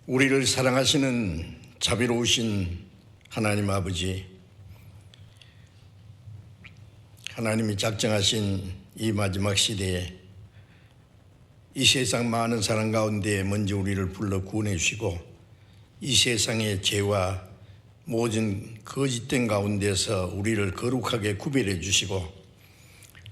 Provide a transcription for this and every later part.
우리를 사랑하시는 자비로우신 하나님 아버지, 하나님이 작정하신 이 마지막 시대에 이 세상 많은 사람 가운데 먼저 우리를 불러 구원해 주시고 이 세상의 죄와 모든 거짓된 가운데서 우리를 거룩하게 구별해 주시고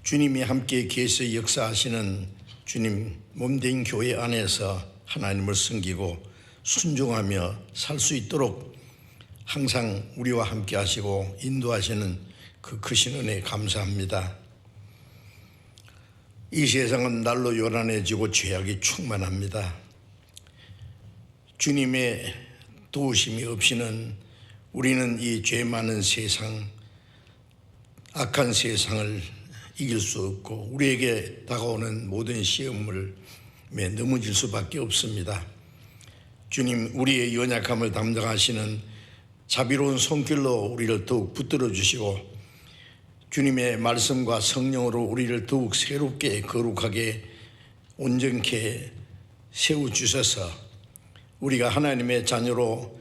주님이 함께 계셔 역사하시는 주님 몸된 교회 안에서 하나님을 섬기고 순종하며 살 수 있도록 항상 우리와 함께 하시고 인도하시는 그 크신 은혜에 감사합니다. 이 세상은 날로 요란해지고 죄악이 충만합니다. 주님의 도우심이 없이는 우리는 이 죄 많은 세상, 악한 세상을 이길 수 없고 우리에게 다가오는 모든 시험을 넘어질 수밖에 없습니다. 주님, 우리의 연약함을 담당하시는 자비로운 손길로 우리를 더욱 붙들어 주시고 주님의 말씀과 성령으로 우리를 더욱 새롭게 거룩하게 온전케 세워주셔서 우리가 하나님의 자녀로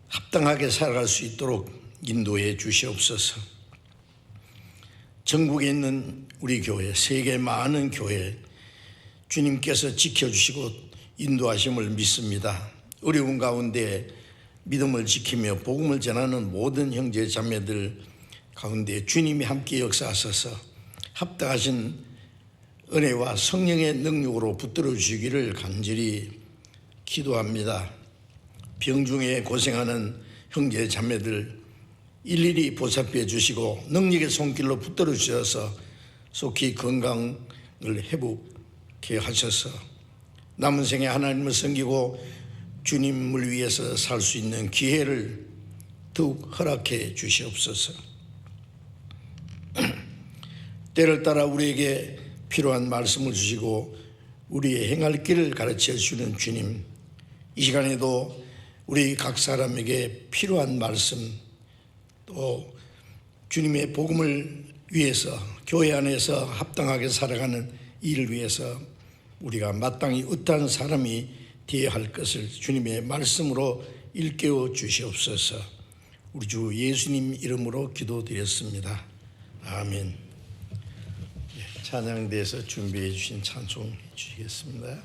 합당하게 살아갈 수 있도록 인도해 주시옵소서. 전국에 있는 우리 교회, 세계 많은 교회 주님께서 지켜주시고 인도하심을 믿습니다. 어려운 가운데 믿음을 지키며 복음을 전하는 모든 형제 자매들 가운데 주님이 함께 역사하셔서 합당하신 은혜와 성령의 능력으로 붙들어 주시기를 간절히 기도합니다. 병중에 고생하는 형제 자매들 일일이 보살펴 주시고 능력의 손길로 붙들어 주셔서 속히 건강을 회복케 하셔서 남은 생에 하나님을 섬기고 주님을 위해서 살 수 있는 기회를 더욱 허락해 주시옵소서. 때를 따라 우리에게 필요한 말씀을 주시고 우리의 행할 길을 가르쳐 주시는 주님, 이 시간에도 우리 각 사람에게 필요한 말씀 또 주님의 복음을 위해서 교회 안에서 합당하게 살아가는 일을 위해서 우리가 마땅히 어떠한 사람이 되어야 할 것을 주님의 말씀으로 일깨워 주시옵소서. 우리 주 예수님 이름으로 기도드렸습니다. 아멘. 찬양대에서 준비해 주신 찬송 해 주시겠습니다.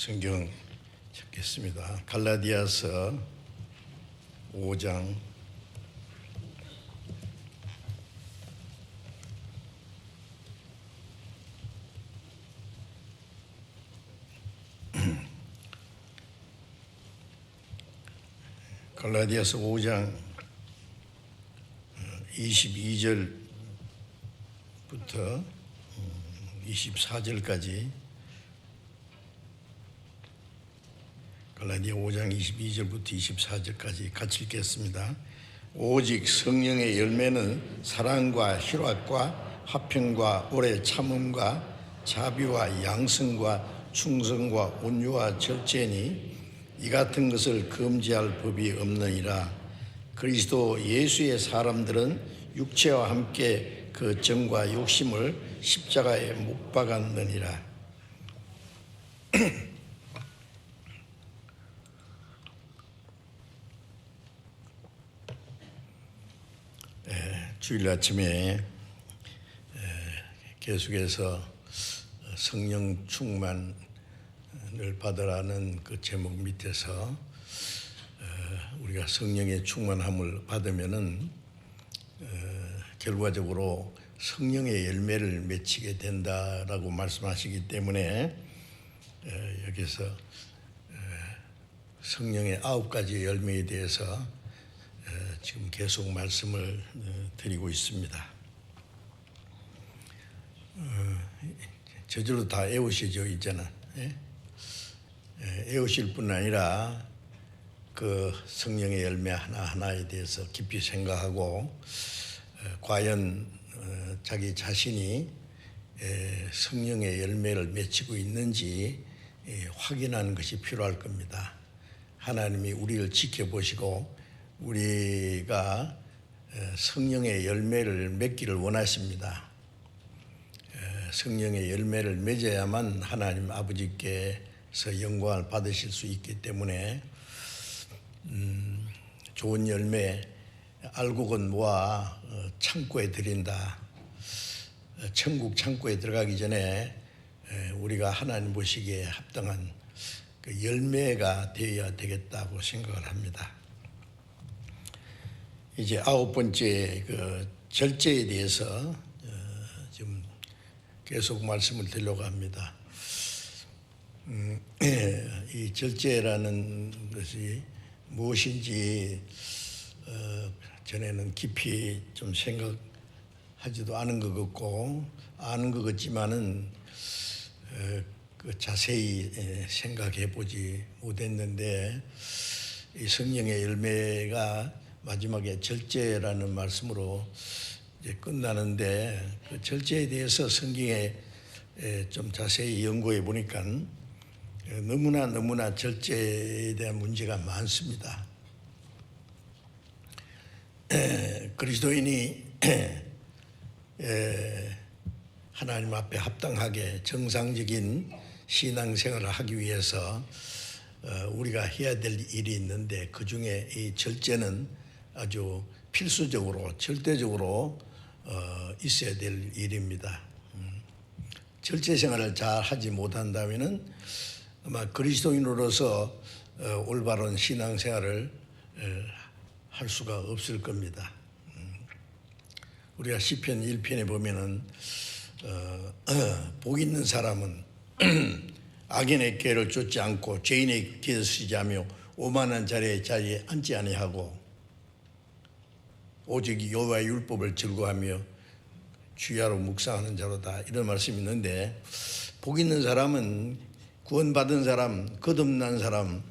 성경 찾겠습니다. 갈라디아서 5장 22절부터 24절까지 갈라디아 5장 22절부터 24절까지 같이 읽겠습니다. 오직 성령의 열매는 사랑과 희락과 화평과 오래 참음과 자비와 양성과 충성과 온유와 절제니 이 같은 것을 금지할 법이 없느니라. 그리스도 예수의 사람들은 육체와 함께 그 정과 욕심을 십자가에 못 박았느니라. 주일 아침에 계속해서 성령 충만을 받으라는 그 제목 밑에서 우리가 성령의 충만함을 받으면은 결과적으로 성령의 열매를 맺히게 된다라고 말씀하시기 때문에 여기서 성령의 9가지 열매에 대해서 지금 계속 말씀을 드리고 있습니다. 저절로 다 외우시죠 이제는. 외우실 뿐 아니라 그 성령의 열매 하나하나에 대해서 깊이 생각하고 과연 자기 자신이 성령의 열매를 맺히고 있는지 확인하는 것이 필요할 겁니다. 하나님이 우리를 지켜보시고 우리가 성령의 열매를 맺기를 원하십니다. 성령의 열매를 맺어야만 하나님 아버지께서 영광을 받으실 수 있기 때문에 좋은 열매 알곡은 모아 창고에 들인다. 천국 창고에 들어가기 전에 우리가 하나님 보시기에 합당한 그 열매가 되어야 되겠다고 생각을 합니다. 이제 9번째 그 절제에 대해서 좀 계속 말씀을 드리려고 합니다. 이 절제라는 것이 무엇인지 전에는 깊이 좀 생각하지도 않은 것 같고 아는 것 같지만은 그 자세히 생각해 보지 못했는데 이 성령의 열매가 마지막에 절제라는 말씀으로 이제 끝나는데 그 절제에 대해서 성경에 좀 자세히 연구해 보니까 너무나 절제에 대한 문제가 많습니다. 그리스도인이 하나님 앞에 합당하게 정상적인 신앙생활을 하기 위해서 우리가 해야 될 일이 있는데 그 중에 이 절제는 아주 필수적으로 절대적으로 있어야 될 일입니다. 절제 생활을 잘 하지 못한다면은 아마 그리스도인으로서 올바른 신앙생활을 할 수가 없을 겁니다. 우리가 시편 1편에 보면은 복 있는 사람은 악인의 꾀를 쫓지 않고 죄인의 길을 쓰지 않으며 오만한 자리에 앉지 아니하고 오직 여호와의 율법을 즐거워하며 주야로 묵상하는 자로다, 이런 말씀이 있는데 복 있는 사람은 구원받은 사람, 거듭난 사람,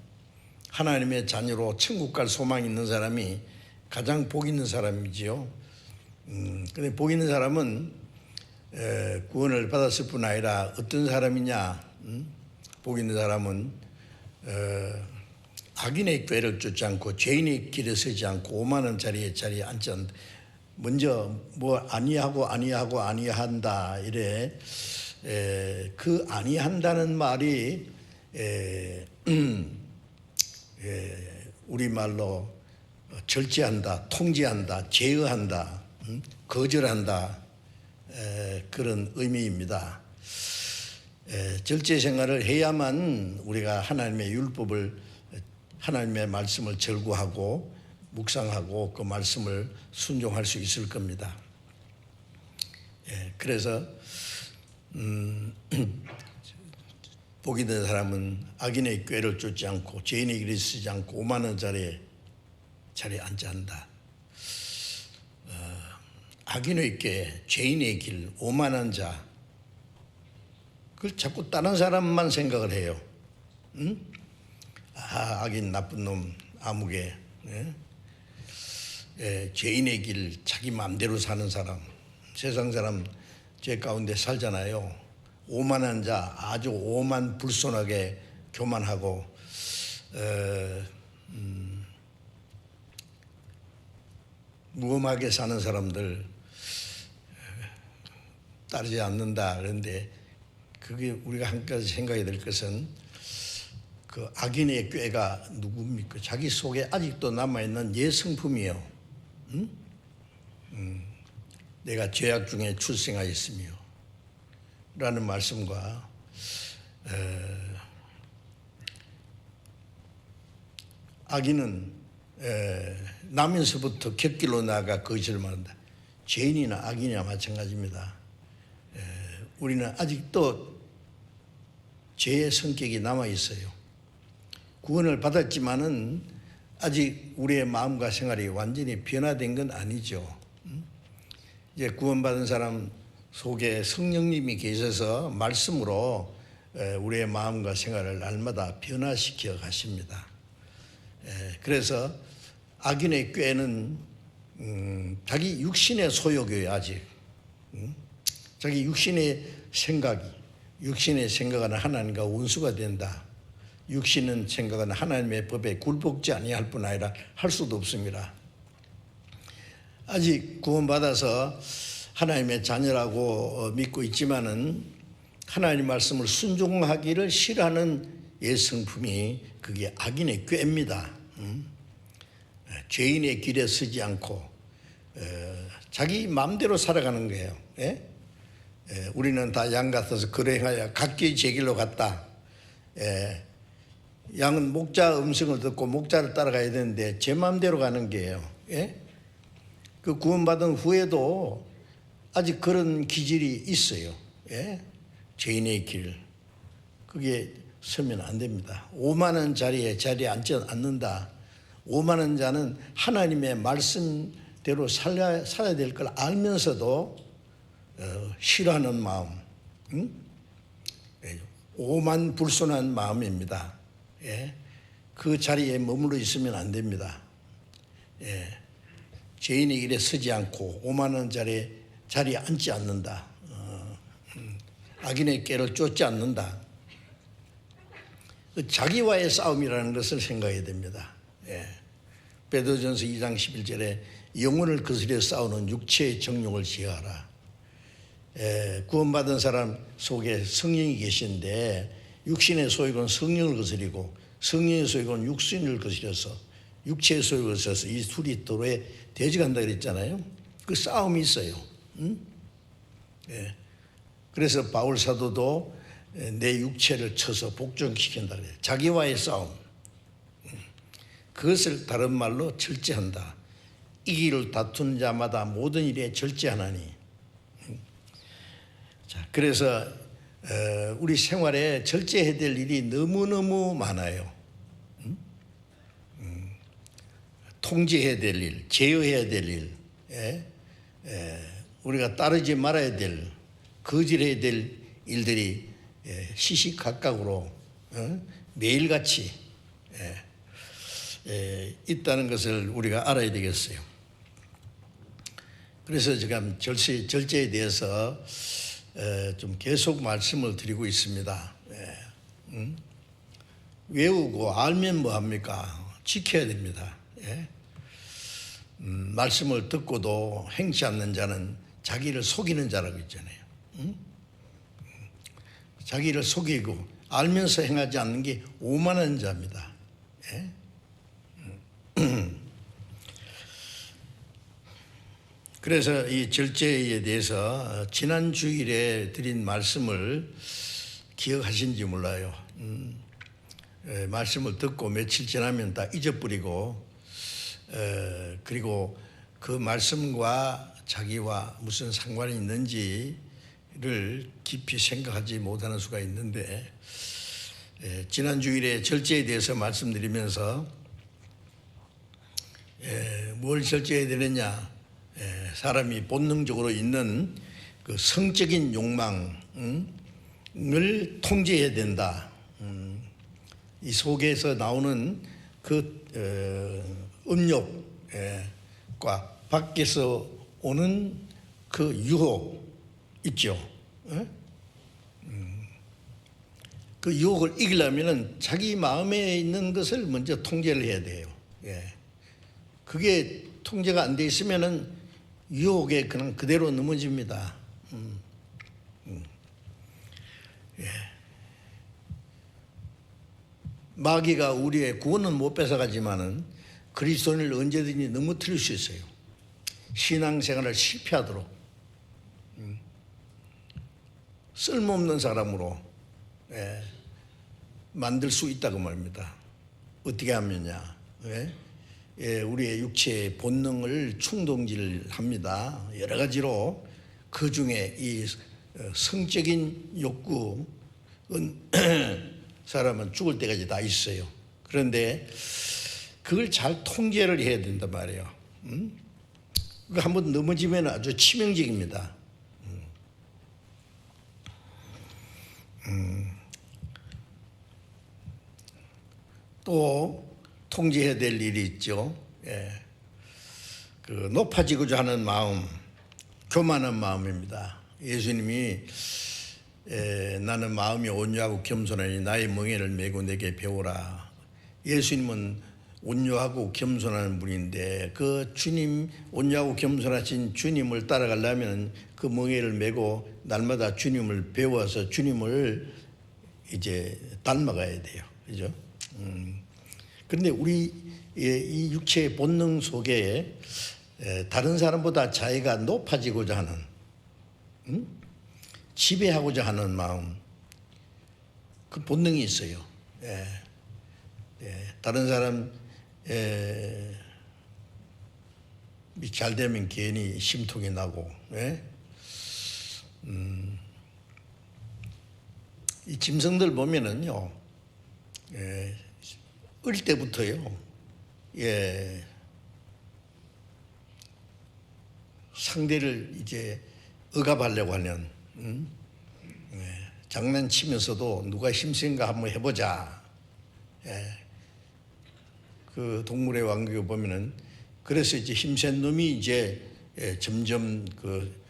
하나님의 자녀로 천국 갈 소망이 있는 사람이 가장 복 있는 사람이지요. 근데 복 있는 사람은 구원을 받았을 뿐 아니라 어떤 사람이냐? 복 있는 사람은 악인의 꾀를 쫓지 않고 죄인의 길에 서지 않고 오만한 자리에 앉지 않는다. 먼저 뭐 아니한다 이래 그 아니한다는 말이 우리말로 절제한다, 통제한다, 제어한다, 거절한다 그런 의미입니다. 절제 생활을 해야만 우리가 하나님의 율법을, 하나님의 말씀을 절구하고 묵상하고 그 말씀을 순종할 수 있을 겁니다. 그래서 복이 된 사람은 악인의 꾀를 쫓지 않고 죄인의 길을 쓰지 않고 오만한 자리에 앉지 않는다. 악인의 꾀, 죄인의 길, 오만한 자, 그걸 자꾸 다른 사람만 생각을 해요. 악인, 나쁜 놈, 아무개, 죄인의 길, 자기 마음대로 사는 사람, 세상 사람 죄 가운데 살잖아요. 오만한 자, 아주 오만 불손하게 교만하고 무엄하게 사는 사람들 따르지 않는다. 그런데 그게 우리가 한 가지 생각해야 될 것은 그 악인의 꾀가 누굽니까? 자기 속에 아직도 남아있는 옛 성품이에요. 내가 죄악 중에 출생하였으며 라는 말씀과 악인은 나면서부터 곁길로 나아가 거짓을 말한다. 죄인이나 악인이나 마찬가지입니다. 우리는 아직도 죄의 성격이 남아있어요. 구원을 받았지만은 아직 우리의 마음과 생활이 완전히 변화된 건 아니죠. 이제 구원받은 사람 속에 성령님이 계셔서 말씀으로 우리의 마음과 생활을 날마다 변화시켜 가십니다. 그래서 악인의 꾀는 자기 육신의 소욕이에요. 아직 자기 육신의 생각은 하나님과 원수가 된다. 육신은 생각은 하나님의 법에 굴복지 아니할 뿐 아니라 할 수도 없습니다. 아직 구원받아서 하나님의 자녀라고 믿고 있지만은 하나님 말씀을 순종하기를 싫어하는 옛 성품이 그게 악인의 꾀입니다. 죄인의 길에 서지 않고 자기 마음대로 살아가는 거예요. 우리는 다 양 같아서 그래 행하여 각기 제 길로 갔다. 양은 목자 음성을 듣고 목자를 따라가야 되는데 제 마음대로 가는 게예요. 그 구원받은 후에도 아직 그런 기질이 있어요. 죄인의 길, 그게 서면 안 됩니다. 오만한 자리에 앉지 않는다. 오만한 자는 하나님의 말씀대로 살아야 될 걸 알면서도 싫어하는 마음, 오만 불손한 마음입니다. 그 자리에 머물러 있으면 안 됩니다. 죄인의 길에 서지 않고 오만한 자리에 앉지 않는다. 악인의 꾀를 쫓지 않는다. 자기와의 싸움이라는 것을 생각해야 됩니다. 베드로전서 2장 11절에 영혼을 거스려 싸우는 육체의 정욕을 제어하라. 구원받은 사람 속에 성령이 계신데 육신의 소욕은 성령을 거스리고 성령의 소욕은 육신을 거스려서 육체의 소욕을 거스려서 이 둘이 도로에 대적한다 그랬잖아요. 그 싸움이 있어요. 그래서 바울 사도도 내 육체를 쳐서 복종시킨다 그래요. 자기와의 싸움. 그것을 다른 말로 절제한다. 이기를 다투는 자마다 모든 일에 절제하나니. 자, 그래서 우리 생활에 절제해야 될 일이 너무너무 많아요. 통제해야 될 일, 제어해야 될 일, 우리가 따르지 말아야 될, 거절해야 될 일들이 시시각각으로 매일같이 있다는 것을 우리가 알아야 되겠어요. 그래서 지금 절제에 대해서 좀 계속 말씀을 드리고 있습니다. 외우고 알면 뭐합니까? 지켜야 됩니다. 말씀을 듣고도 행치 않는 자는 자기를 속이는 자라고 있잖아요. 자기를 속이고 알면서 행하지 않는 게 오만한 자입니다. 그래서 이 절제에 대해서 지난 주일에 드린 말씀을 기억하신지 몰라요. 말씀을 듣고 며칠 지나면 다 잊어버리고, 그리고 그 말씀과 자기와 무슨 상관이 있는지를 깊이 생각하지 못하는 수가 있는데, 지난 주일에 절제에 대해서 말씀드리면서 뭘 절제해야 되느냐, 사람이 본능적으로 있는 그 성적인 욕망을 통제해야 된다. 이 속에서 나오는 그 음욕과 밖에서 오는 그 유혹 있죠. 그 유혹을 이기려면 자기 마음에 있는 것을 먼저 통제를 해야 돼요. 그게 통제가 안 돼 있으면은 유혹에 그냥 그대로 넘어집니다. 마귀가 우리의 구원은 못 뺏어가지만은 그리스도인을 언제든지 넘어뜨릴 수 있어요. 신앙생활을 실패하도록 쓸모없는 사람으로 만들 수 있다고 말입니다. 어떻게 하면요? 우리의 육체의 본능을 충동질 합니다. 여러 가지로 그 중에 이 성적인 욕구는 사람은 죽을 때까지 다 있어요. 그런데 그걸 잘 통제를 해야 된단 말이에요. 그거 한번 넘어지면 아주 치명적입니다. 또 통제해야 될 일이 있죠. 그 높아지고자 하는 마음, 교만한 마음입니다. 예수님이 나는 마음이 온유하고 겸손하니 나의 멍에를 메고 내게 배우라. 예수님은 온유하고 겸손한 분인데 그 주님, 온유하고 겸손하신 주님을 따라가려면 그 멍에를 메고 날마다 주님을 배워서 주님을 이제 닮아가야 돼요. 그죠? 그런데 우리 이 육체의 본능 속에 다른 사람보다 자기가 높아지고자 하는, 지배하고자 하는 마음, 그 본능이 있어요. 다른 사람 잘 되면 괜히 심통이 나고, 이 짐승들 보면은요, 어릴 때부터요, 상대를 이제 억압하려고 하는, 장난치면서도 누가 힘센가 한번 해보자. 그 동물의 왕국에 보면은 그래서 이제 힘센 놈이 이제 점점 그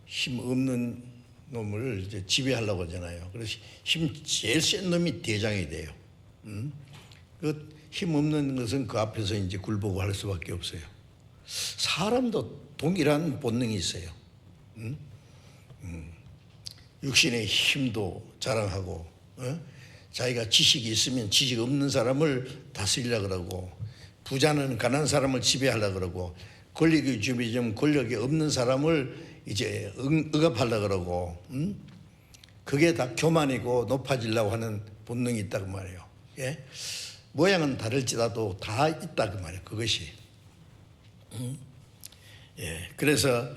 힘 없는 놈을 이제 지배하려고 하잖아요. 그래서 제일 센 놈이 대장이 돼요. 그 힘 없는 것은 그 앞에서 이제 굴보고 할 수밖에 없어요. 사람도 동일한 본능이 있어요. 육신의 힘도 자랑하고, 자기가 지식이 있으면 지식 없는 사람을 다스리려고 그러고, 부자는 가난한 사람을 지배하려고 그러고, 권력이 주면 권력이 없는 사람을 이제 억압하려고 그러고, 그게 다 교만이고 높아지려고 하는 본능이 있다고 말이에요. 모양은 다를지라도 다 있다고 말이에요. 그것이. 그래서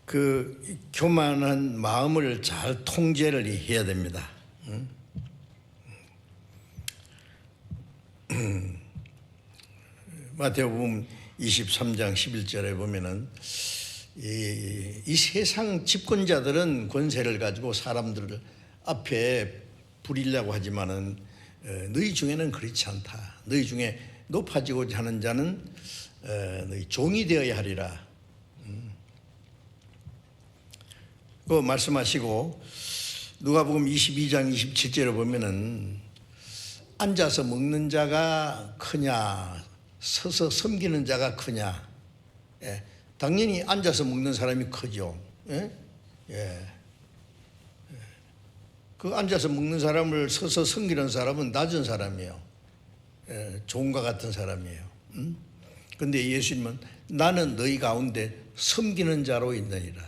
그 교만한 마음을 잘 통제를 해야 됩니다. 마태복음 23장 11절에 보면은 이 세상 집권자들은 권세를 가지고 사람들 앞에 부리려고 하지만은 너희 중에는 그렇지 않다. 너희 중에 높아지고자 하는 자는 너희 종이 되어야 하리라. 그 말씀하시고 누가복음 22장 27절에 보면은 앉아서 먹는 자가 크냐 서서 섬기는 자가 크냐. 당연히 앉아서 먹는 사람이 크죠. 그 앉아서 먹는 사람을 서서 섬기는 사람은 낮은 사람이에요. 종과 같은 사람이에요. 그런데 예수님은 나는 너희 가운데 섬기는 자로 있느니라.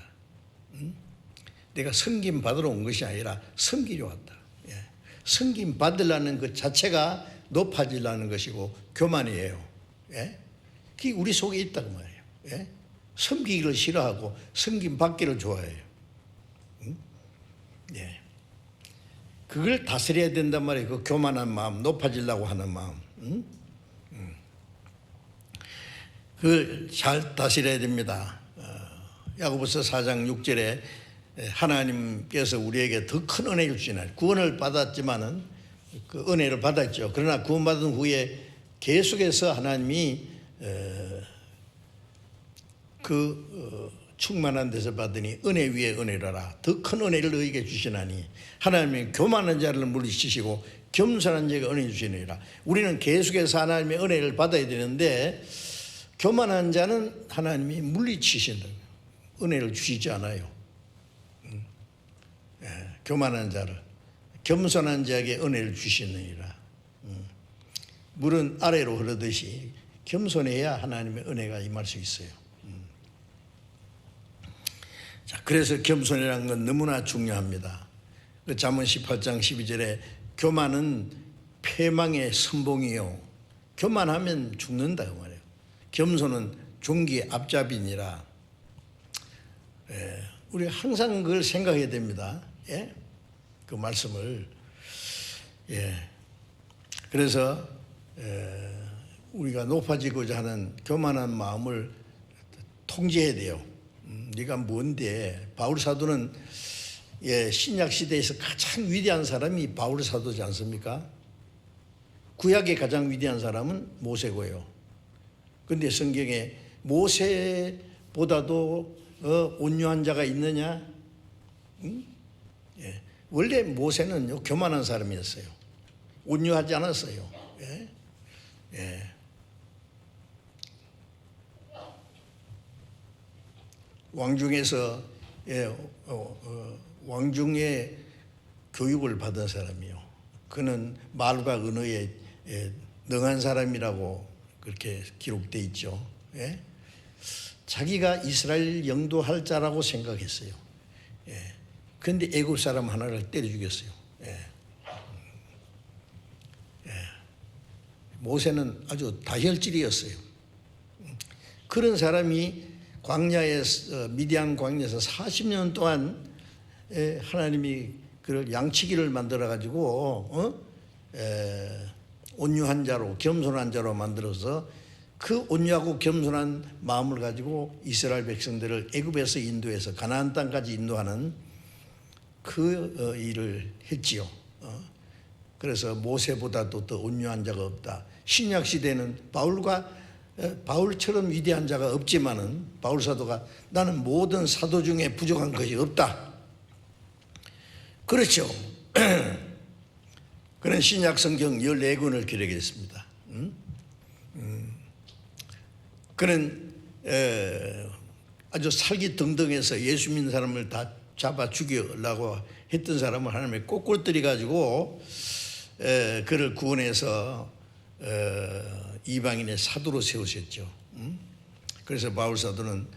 내가 섬김 받으러 온 것이 아니라 섬기려 왔다. 예. 섬김 받으려는 것 자체가 높아지려는 것이고 교만이에요. 예. 그게 우리 속에 있다고 말이에요. 예. 섬기기를 싫어하고 섬김 받기를 좋아해요. 예. 그걸 다스려야 된단 말이에요. 그 교만한 마음, 높아지려고 하는 마음. 그걸 잘 다스려야 됩니다. 야고보서 4장 6절에 하나님께서 우리에게 더 큰 은혜를 주시나니 구원을 받았지만은 그 은혜를 받았죠. 그러나 구원받은 후에 계속해서 하나님이 충만한 데서 받으니 은혜 위에 은혜라라. 더 큰 은혜를 너희에게 주시나니 하나님이 교만한 자를 물리치시고 겸손한 자에게 은혜 주시느니라. 우리는 계속해서 하나님의 은혜를 받아야 되는데 교만한 자는 하나님이 물리치신다. 은혜를 주시지 않아요. 교만한 자를, 겸손한 자에게 은혜를 주시느니라. 물은 아래로 흐르듯이 겸손해야 하나님의 은혜가 임할 수 있어요. 자, 그래서 겸손이라는 건 너무나 중요합니다. 그 잠언 18장 12절에 교만은 패망의 선봉이요. 교만하면 죽는다 그 말이에요. 겸손은 종기의 앞잡이니라. 우리 항상 그걸 생각해야 됩니다. 예? 그 말씀을. 예. 그래서 우리가 높아지고자 하는 교만한 마음을 통제해야 돼요. 네가 뭔데? 바울 사도는 신약 시대에서 가장 위대한 사람이 바울 사도지 않습니까? 구약의 가장 위대한 사람은 모세고요. 그런데 성경에 모세보다도 온유한 자가 있느냐? 예. 원래 모세는 교만한 사람이었어요. 온유하지 않았어요. 예. 예. 왕중에서 왕중의 교육을 받은 사람이요. 그는 말과 언어에 능한 사람이라고 그렇게 기록되어 있죠. 예? 자기가 이스라엘 영도할 자라고 생각했어요. 그런데 애굽 사람 하나를 때려 죽였어요. 모세는 아주 다혈질이었어요. 그런 사람이 미디안 광야에서 40년 동안 하나님이 그를 양치기를 만들어 가지고 온유한 자로 겸손한 자로 만들어서 그 온유하고 겸손한 마음을 가지고 이스라엘 백성들을 애굽에서 인도해서 가나안 땅까지 인도하는 그 일을 했지요. 그래서 모세보다도 더 온유한 자가 없다. 신약 시대는 바울처럼 위대한 자가 없지만은 바울 사도가 나는 모든 사도 중에 부족한 것이 없다. 그렇죠. 그런 신약 성경 14권을 기록했습니다. 그는 아주 살기등등해서 예수 믿는 사람을 다 잡아 죽이려고 했던 사람을 하나님이 꼴꼴들이 가지고 그를 구원해서 이방인의 사도로 세우셨죠. 그래서 바울 사도는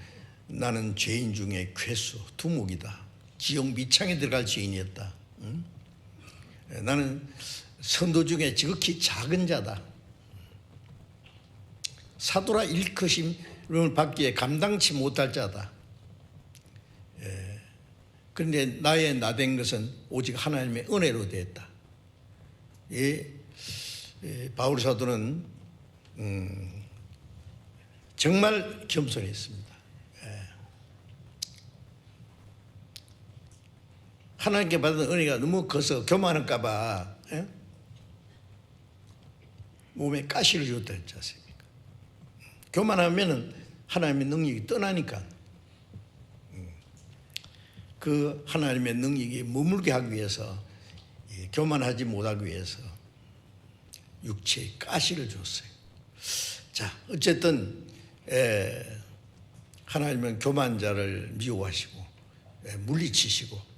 나는 죄인 중에 괴수, 두목이다. 지옥 밑창에 들어갈 죄인이었다. 나는 성도 중에 지극히 작은 자다. 사도라 일컬음을 받기에 감당치 못할 자다. 그런데 나의 나된 것은 오직 하나님의 은혜로 되었다. 바울 사도는 정말 겸손했습니다. 하나님께 받은 은혜가 너무 커서 교만할까 봐 몸에 가시를 줬다 했지 않습니까? 교만하면은 하나님의 능력이 떠나니까 그 하나님의 능력이 머물게 하기 위해서 교만하지 못하기 위해서 육체에 가시를 줬어요. 자, 어쨌든 하나님은 교만한 자를 미워하시고 물리치시고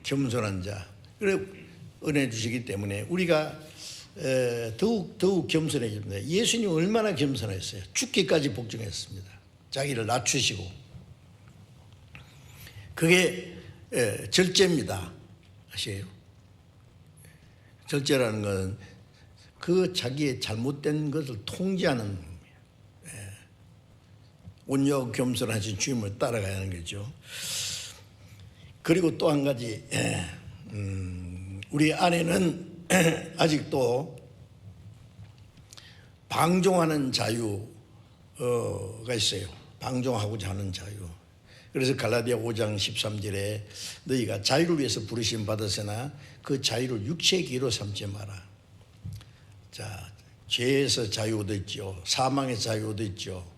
겸손한 자 그래 은혜 주시기 때문에 우리가 더욱 겸손해집니다. 예수님 얼마나 겸손했어요. 죽기까지 복종했습니다. 자기를 낮추시고 그게 절제입니다. 아시죠? 절제라는 것은 그 자기의 잘못된 것을 통제하는 온유하고 겸손하신 주님을 따라가야 하는 거죠. 그리고 또 한 가지, 우리 안에는 아직도 방종하는 자유가 있어요. 방종하고자 하는 자유. 그래서 갈라디아 5장 13절에 너희가 자유를 위해서 부르심 받았으나 그 자유를 육체의 기로 삼지 마라. 자, 죄에서 자유 얻었죠. 사망에서 자유 얻었죠.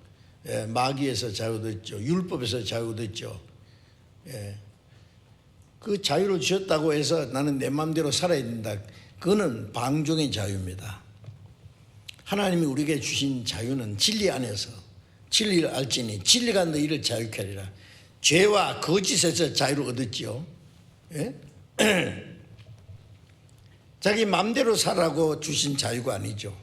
마귀에서 자유 얻었죠. 율법에서 자유 얻었죠. 그 자유를 주셨다고 해서 나는 내 마음대로 살아야 된다. 그거는 방종의 자유입니다. 하나님이 우리에게 주신 자유는 진리 안에서 진리를 알지니 진리가 너희를 자유케 하리라. 죄와 거짓에서 자유를 얻었지요. 예? 자기 마음대로 살라고 주신 자유가 아니죠.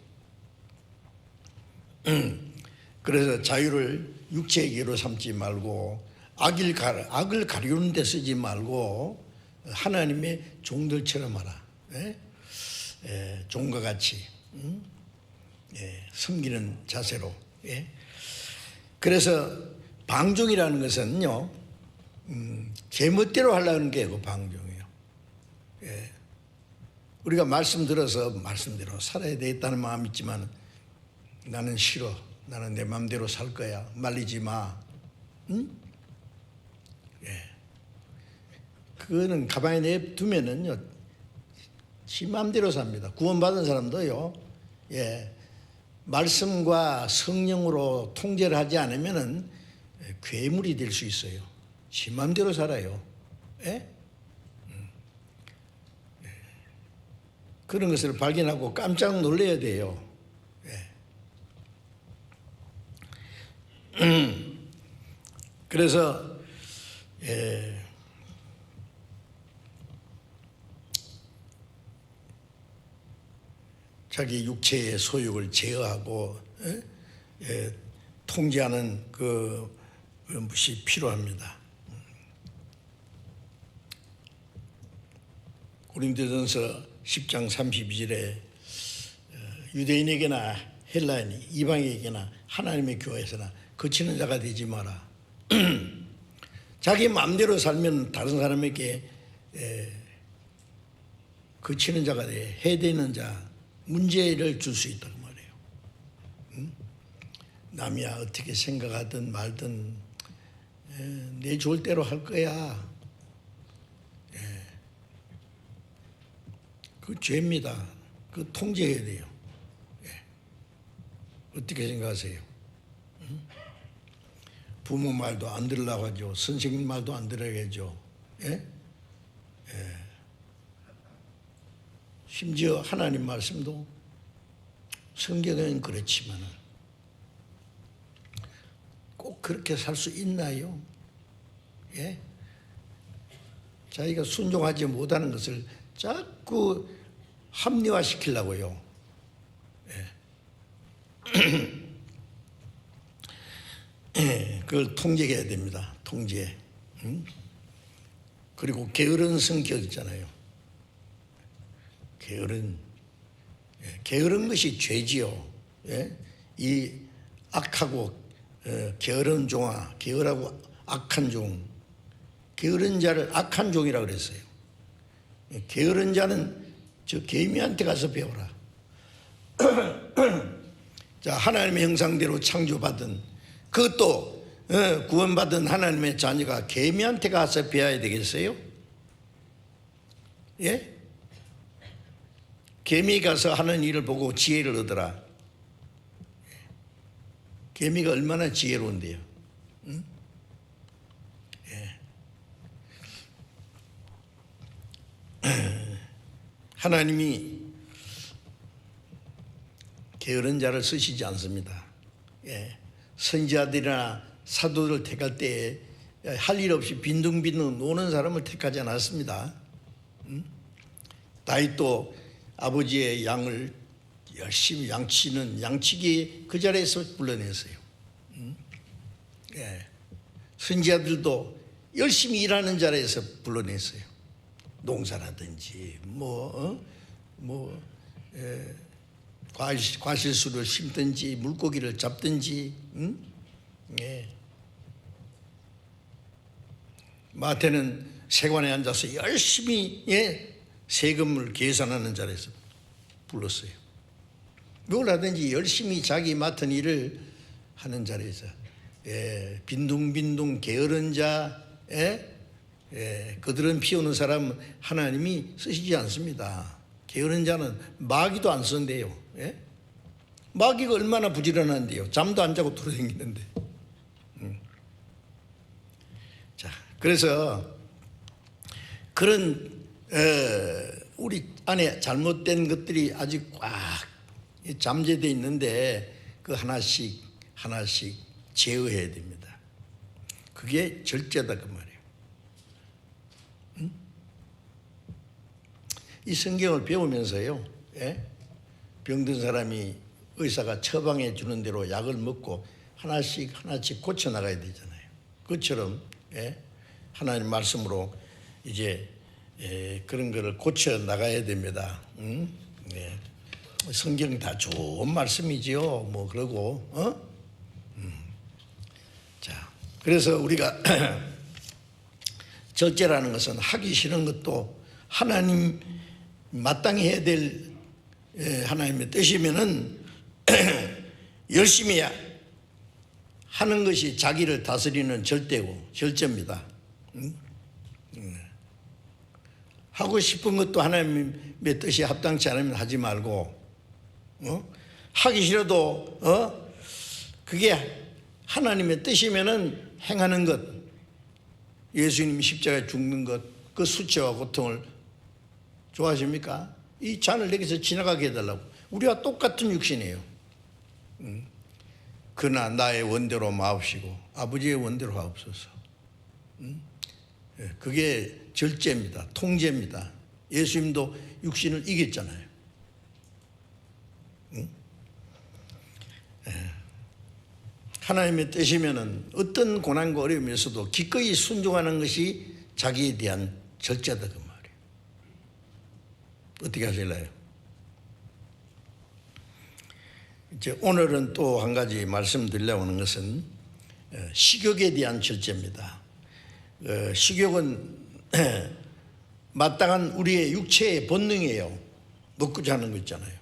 그래서 자유를 육체의 기로 삼지 말고 악을 가리우는 데 쓰지 말고 하나님의 종들처럼 하라. 예? 종과 같이 섬기는 자세로. 그래서 방종이라는 것은요, 제멋대로 하려는 게 그 방종이에요. 우리가 말씀 들어서 말씀대로 살아야 되겠다는 마음이 있지만 나는 싫어. 나는 내 마음대로 살 거야. 말리지 마. 응? 그거는 가만히 내두면은요, 지 마음대로 삽니다. 구원받은 사람도요, 말씀과 성령으로 통제를 하지 않으면은 괴물이 될 수 있어요. 지 마음대로 살아요. 그런 것을 발견하고 깜짝 놀라야 돼요. 그래서 자기 육체의 소욕을 제어하고 통제하는 것이 필요합니다. 고린도전서 10장 32절에 유대인에게나 헬라인, 이방인에게나 하나님의 교회에서나 거치는 자가 되지 마라. 자기 마음대로 살면 다른 사람에게 거치는 자가 돼, 해대는 자, 문제를 줄 수 있다고 말해요. 남이야 어떻게 생각하든 말든 내 좋을 대로 할 거야. 그 죄입니다. 그 통제해야 돼요. 어떻게 생각하세요? 부모 말도 안 들으려고 하죠. 선생님 말도 안 들어야죠. 심지어 하나님 말씀도 성경은 그렇지만 꼭 그렇게 살 수 있나요? 자기가 순종하지 못하는 것을 자꾸 합리화시키려고요. 그걸 통제해야 됩니다. 통제. 그리고 게으른 성격 있잖아요. 게으른 것이 죄지요. 이 악하고 게으른 종아, 게으르고 악한 종, 게으른 자를 악한 종이라고 그랬어요. 게으른 자는 저 개미한테 가서 배워라. 자, 하나님의 형상대로 창조받은, 그것도 구원받은 하나님의 자녀가 개미한테 가서 배워야 되겠어요? 개미 가서 하는 일을 보고 지혜를 얻어라. 개미가 얼마나 지혜로운데요. 하나님이 게으른 자를 쓰시지 않습니다. 선지자들이나 사도들을 택할 때에 할 일 없이 빈둥빈둥 노는 사람을 택하지 않았습니다. 다윗도 아버지의 양을 열심히 양치는 양치기 그 자리에서 불러냈어요. 선지자들도 열심히 일하는 자리에서 불러냈어요. 농사라든지 과실수를 심든지 물고기를 잡든지. 예. 마태는 세관에 앉아서 열심히 세금을 계산하는 자리에서 불렀어요. 뭘 하든지 열심히 자기 맡은 일을 하는 자리에서 빈둥빈둥 게으른 자, 그들은 피우는 사람 하나님이 쓰시지 않습니다. 게으른 자는 마귀도 안 쓴대요. 마귀가 얼마나 부지런한데요. 잠도 안 자고 돌아다니는데. 자, 그래서 그런 우리 안에 잘못된 것들이 아직 꽉 잠재되어 있는데 그 하나씩 제어해야 됩니다. 그게 절제다 그 말이에요. 이 성경을 배우면서요, 병든 사람이 의사가 처방해 주는 대로 약을 먹고 하나씩 고쳐 나가야 되잖아요. 그것처럼 하나님 말씀으로 이제 그런 거를 고쳐 나가야 됩니다. 성경 다 좋은 말씀이지요. 뭐 그러고 자, 그래서 우리가 절제라는 것은 하기 싫은 것도 하나님 마땅히 해야 될 하나님의 뜻이면은 열심히 하는 것이 자기를 다스리는 절제입니다. 하고 싶은 것도 하나님의 뜻이 합당치 않으면 하지 말고, 하기 싫어도 그게 하나님의 뜻이면은 행하는 것, 예수님이 십자가에 죽는 것, 그 수치와 고통을 좋아하십니까? 이 잔을 내게서 지나가게 해달라고. 우리와 똑같은 육신이에요. 그러나 나의 원대로 마옵시고 아버지의 원대로 하옵소서. 그게 절제입니다. 통제입니다. 예수님도 육신을 이겼잖아요. 하나님의 뜻이면은 어떤 고난과 어려움에서도 기꺼이 순종하는 것이 자기에 대한 절제다 그 말이에요. 어떻게 하실래요? 이제 오늘은 또 한 가지 말씀드리려고 하는 것은 식욕에 대한 절제입니다. 식욕은 마땅한 우리의 육체의 본능이에요. 먹고 자는 거 있잖아요.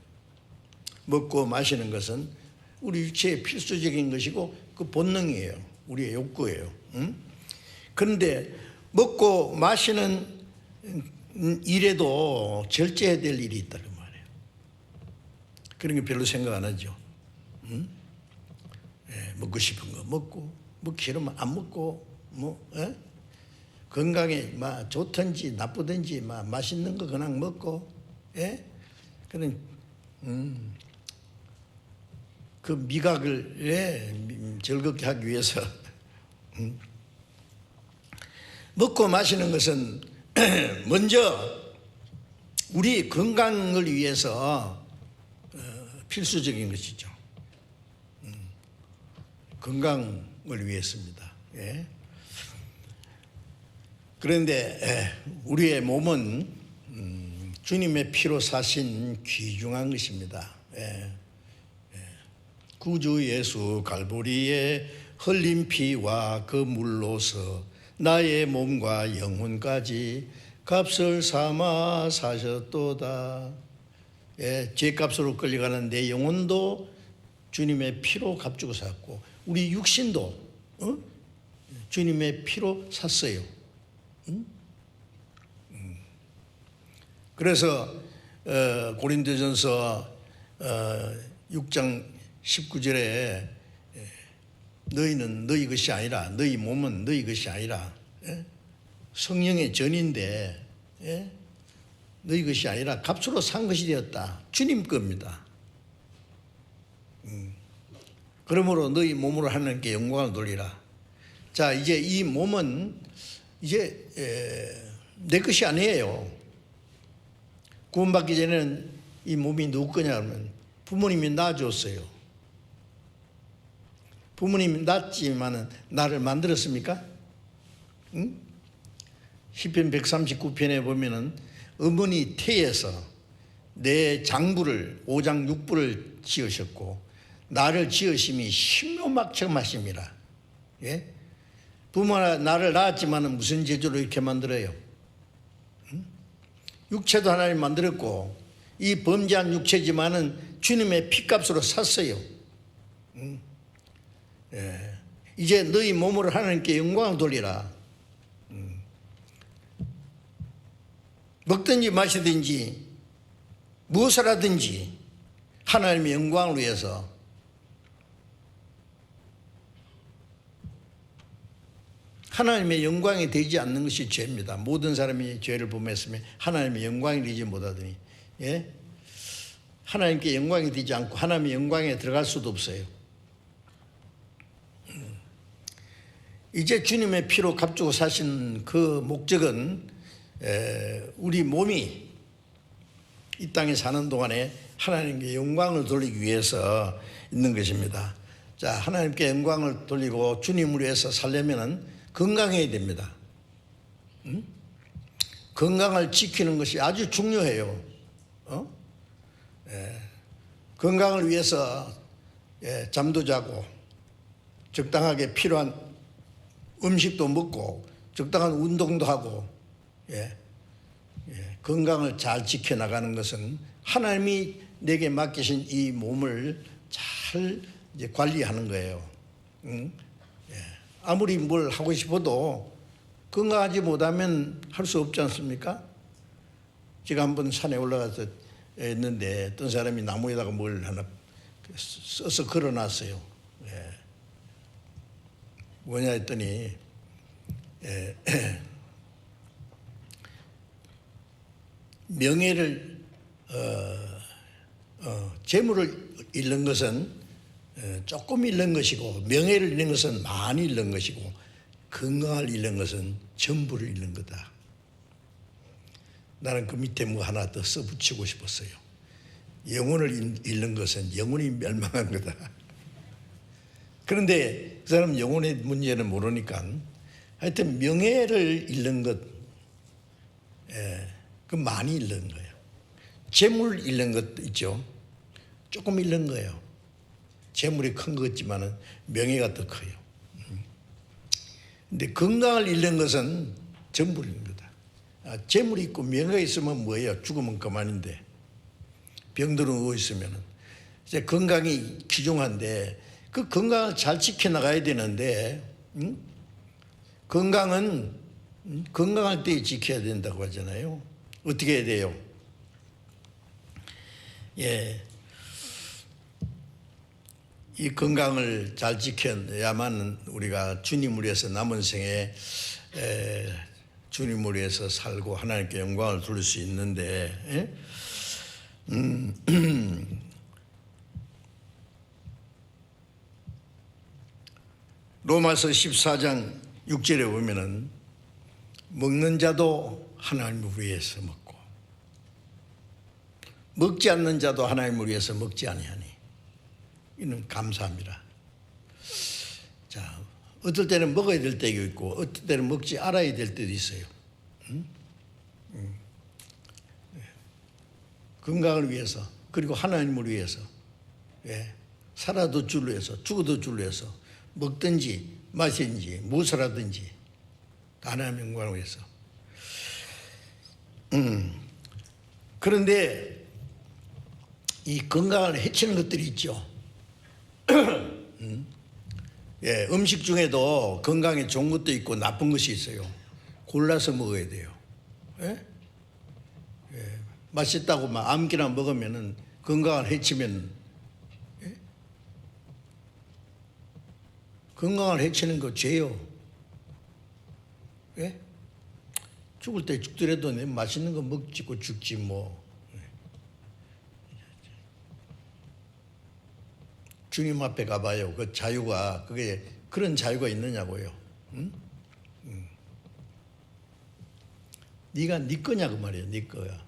먹고 마시는 것은 우리 육체의 필수적인 것이고 그 본능이에요. 우리의 욕구예요. 그런데 먹고 마시는 일에도 절제해야 될 일이 있다 그 말이에요. 그런 게 별로 생각 안 하죠. 먹고 싶은 거 먹고, 먹기 싫으면 안 먹고, 건강에 좋든지 나쁘든지 맛있는 거 그냥 먹고, 그런 그 미각을 즐겁게 하기 위해서 먹고 마시는 것은 먼저 우리 건강을 위해서 필수적인 것이죠. 건강을 위해서입니다. 그런데 우리의 몸은 주님의 피로 사신 귀중한 것입니다. 구주 예수 갈보리에 흘린 피와 그 물로서 나의 몸과 영혼까지 값을 삼아 사셨도다. 죄값으로 끌려가는 내 영혼도 주님의 피로 값주고 샀고 우리 육신도 주님의 피로 샀어요. 그래서 고린도전서 6장 19절에 너희는 너희 것이 아니라 너희 몸은 너희 것이 아니라 성령의 전인데 너희 것이 아니라 값으로 산 것이 되었다. 주님 겁니다. 그러므로 너희 몸으로 하나님께 영광을 돌리라. 자, 이제 이 몸은 이제 내 것이 아니에요. 구원받기 전에는 이 몸이 누구 거냐 하면 부모님이 낳아줬어요. 부모님이 낳았지만은 나를 만들었습니까? 시편 139편에 보면은 어머니 태에서 내 장부를 5장 6부를 지으셨고 나를 지으심이 신묘막청하심이라. 예? 부모가 나를 낳았지만은 무슨 재주로 이렇게 만들어요? 육체도 하나님 만들었고 이 범죄한 육체지만은 주님의 피값으로 샀어요. 예. 이제 너희 몸으로 하나님께 영광을 돌리라. 먹든지 마시든지 무엇을 하든지 하나님의 영광을 위해서 하나님의 영광이 되지 않는 것이 죄입니다. 모든 사람이 죄를 범했으면 하나님의 영광이 되지 못하더니 예? 하나님께 영광이 되지 않고 하나님의 영광에 들어갈 수도 없어요. 이제 주님의 피로 값주고 사신 그 목적은 우리 몸이 이 땅에 사는 동안에 하나님께 영광을 돌리기 위해서 있는 것입니다. 자, 하나님께 영광을 돌리고 주님을 위해서 살려면은 건강해야 됩니다. 건강을 지키는 것이 아주 중요해요. 건강을 위해서 잠도 자고 적당하게 필요한 음식도 먹고 적당한 운동도 하고 건강을 잘 지켜나가는 것은 하나님이 내게 맡기신 이 몸을 잘 이제 관리하는 거예요. 아무리 뭘 하고 싶어도 건강하지 못하면 할 수 없지 않습니까? 제가 한번 산에 올라가서 했는데 어떤 사람이 나무에다가 뭘 하나 써서 걸어놨어요. 뭐냐 했더니 명예를 재물을 잃는 것은 조금 잃는 것이고 명예를 잃는 것은 많이 잃는 것이고 건강을 잃는 것은 전부를 잃는 거다. 나는 그 밑에 뭐 하나 더 써붙이고 싶었어요. 영혼을 잃는 것은 영혼이 멸망한 거다. 그런데 그 사람은 영혼의 문제는 모르니까 하여튼 명예를 잃는 것, 그 많이 잃는 거예요. 재물 잃는 것도 있죠. 조금 잃는 거예요. 재물이 큰 것 같지만은 명예가 더 커요. 근데 건강을 잃는 것은 전부를 잃는 거다. 재물이 있고 명예가 있으면 뭐예요? 죽으면 그만인데. 병들어 누워 있으면은 이제 건강이 귀중한데 그 건강을 잘 지켜나가야 되는데 건강은 건강할 때 지켜야 된다고 하잖아요. 어떻게 해야 돼요? 이 건강을 잘 지켜야만 우리가 주님을 위해서 남은 생에 주님을 위해서 살고 하나님께 영광을 돌릴 수 있는데 로마서 14장 6절에 보면은 먹는 자도 하나님을 위해서 먹고 먹지 않는 자도 하나님을 위해서 먹지 아니하니 이는 감사합니다. 자, 어떨 때는 먹어야 될 때가 있고 어떨 때는 먹지 않아야 될 때도 있어요. 건강을 위해서 그리고 하나님을 위해서 살아도 주를 위해서 죽어도 주를 위해서 먹든지 마시든지 무엇을 하든지 하나님의 영광을 위해서. 그런데 이 건강을 해치는 것들이 있죠. 음식 중에도 건강에 좋은 것도 있고 나쁜 것이 있어요. 골라서 먹어야 돼요. 맛있다고 막 아무렇게나 먹으면은 건강을 해치면 건강을 해치는 거 죄요. 죽을 때 죽더라도 내 맛있는 거 먹지고 죽지 뭐. 주님 앞에 가봐요. 그 자유가 그게 그런 자유가 있느냐고요. 네가 네 거냐 그 말이에요. 네 거야.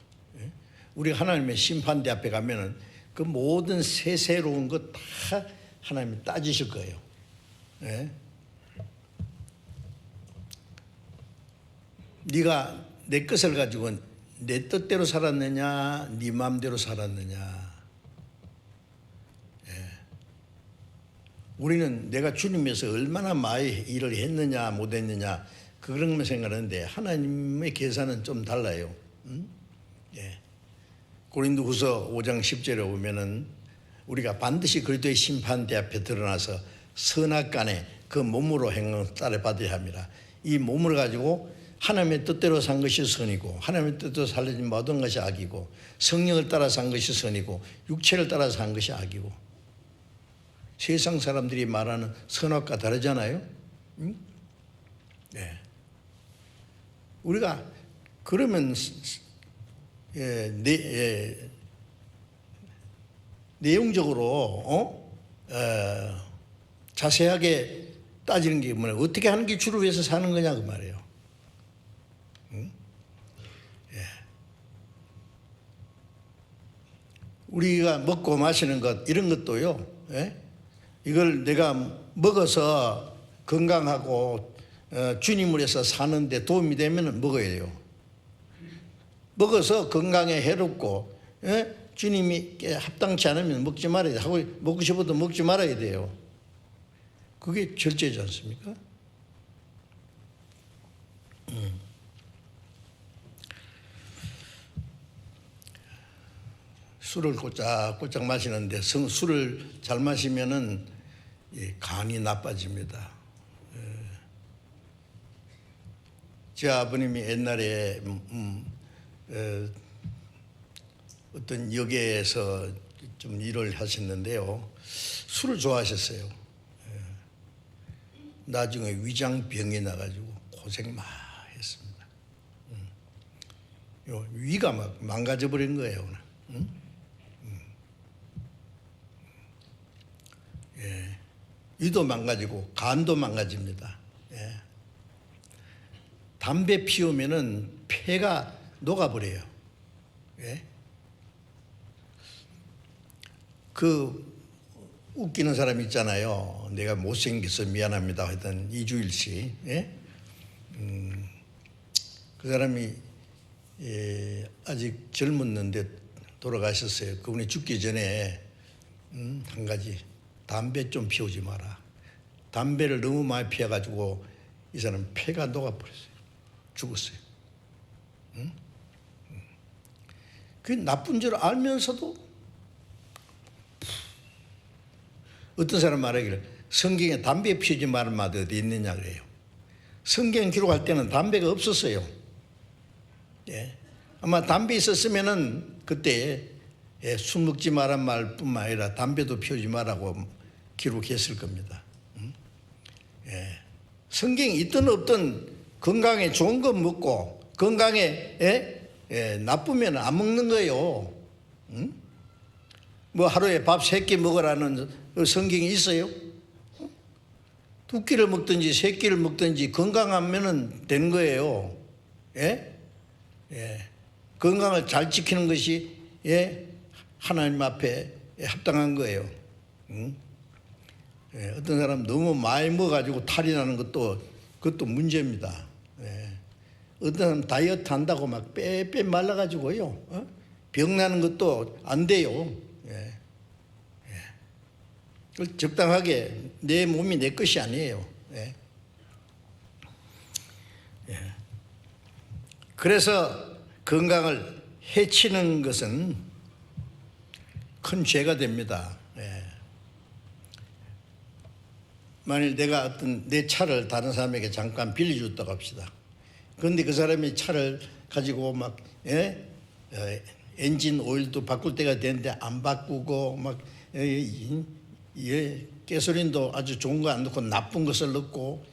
우리 하나님의 심판대 앞에 가면은 그 모든 세세로운 것 다 하나님이 따지실 거예요. 네가 내 것을 가지고 내 뜻대로 살았느냐, 네 마음대로 살았느냐. 우리는 내가 주님에서 얼마나 많이 일을 했느냐 못했느냐 그런 것만 생각하는데 하나님의 계산은 좀 달라요. 고린도후서 5장 10절에 보면은 우리가 반드시 그리스도의 심판대 앞에 드러나서 선악간에 그 몸으로 행을 따라 받아야 합니다. 이 몸을 가지고 하나님의 뜻대로 산 것이 선이고 하나님의 뜻대로 살려진 모든 것이 악이고 성령을 따라 산 것이 선이고 육체를 따라 산 것이 악이고 세상 사람들이 말하는 선악과 다르잖아요. 네. 우리가 그러면 내용적으로 자세하게 따지는 게 뭐냐, 어떻게 하는 게 주를 위해서 사는 거냐 그 말이에요. 우리가 먹고 마시는 것 이런 것도요. 이걸 내가 먹어서 건강하고 주님을 위해서 사는데 도움이 되면 먹어야 돼요. 먹어서 건강에 해롭고 주님이 합당치 않으면 먹지 말아야 돼요. 하고 먹고 싶어도 먹지 말아야 돼요. 그게 절제지 않습니까? 술을 꼬짝꼬짝 마시는데 술을 잘 마시면은 간이 나빠집니다. 제 아버님이 옛날에 어떤 역에서 좀 일을 하셨는데요. 술을 좋아하셨어요. 나중에 위장병이 나가지고 고생 많이 했습니다. 위가 막 망가져 버린 거예요. 위도 망가지고 간도 망가집니다. 담배 피우면은 폐가 녹아버려요. 그 웃기는 사람 있잖아요. 내가 못생겨서 미안합니다 하던 이주일 씨. 그 사람이 아직 젊었는데 돌아가셨어요. 그분이 죽기 전에 한 가지, 담배 좀 피우지 마라. 담배를 너무 많이 피워가지고 이 사람 폐가 녹아버렸어요. 죽었어요. 그게 나쁜 줄 알면서도 어떤 사람 말하기를 성경에 담배 피우지 말은 말이 어디 있느냐 그래요. 성경 기록할 때는 담배가 없었어요. 아마 담배 있었으면은 그때 술 먹지 말란 말뿐만 아니라 담배도 피우지 말라고 기록했을 겁니다. 성경이 있든 없든 건강에 좋은 거 먹고 건강에 나쁘면 안 먹는 거예요. 뭐 하루에 밥 3끼 먹으라는 성경이 있어요? 2끼를 먹든지 3끼를 먹든지 건강하면 되는 거예요. 건강을 잘 지키는 것이 하나님 앞에 합당한 거예요. 어떤 사람 너무 많이 먹어가지고 탈이 나는 그것도 문제입니다. 어떤 사람 다이어트 한다고 막 빼빼 말라가지고요. 병 나는 것도 안 돼요. 적당하게 내 몸이 내 것이 아니에요. 그래서 건강을 해치는 것은 큰 죄가 됩니다. 만일 내가 어떤 내 차를 다른 사람에게 잠깐 빌려줬다고 합시다. 그런데 그 사람이 차를 가지고 막 엔진 오일도 바꿀 때가 되는데 안 바꾸고 막 가솔린도 아주 좋은 거 안 넣고 나쁜 것을 넣고,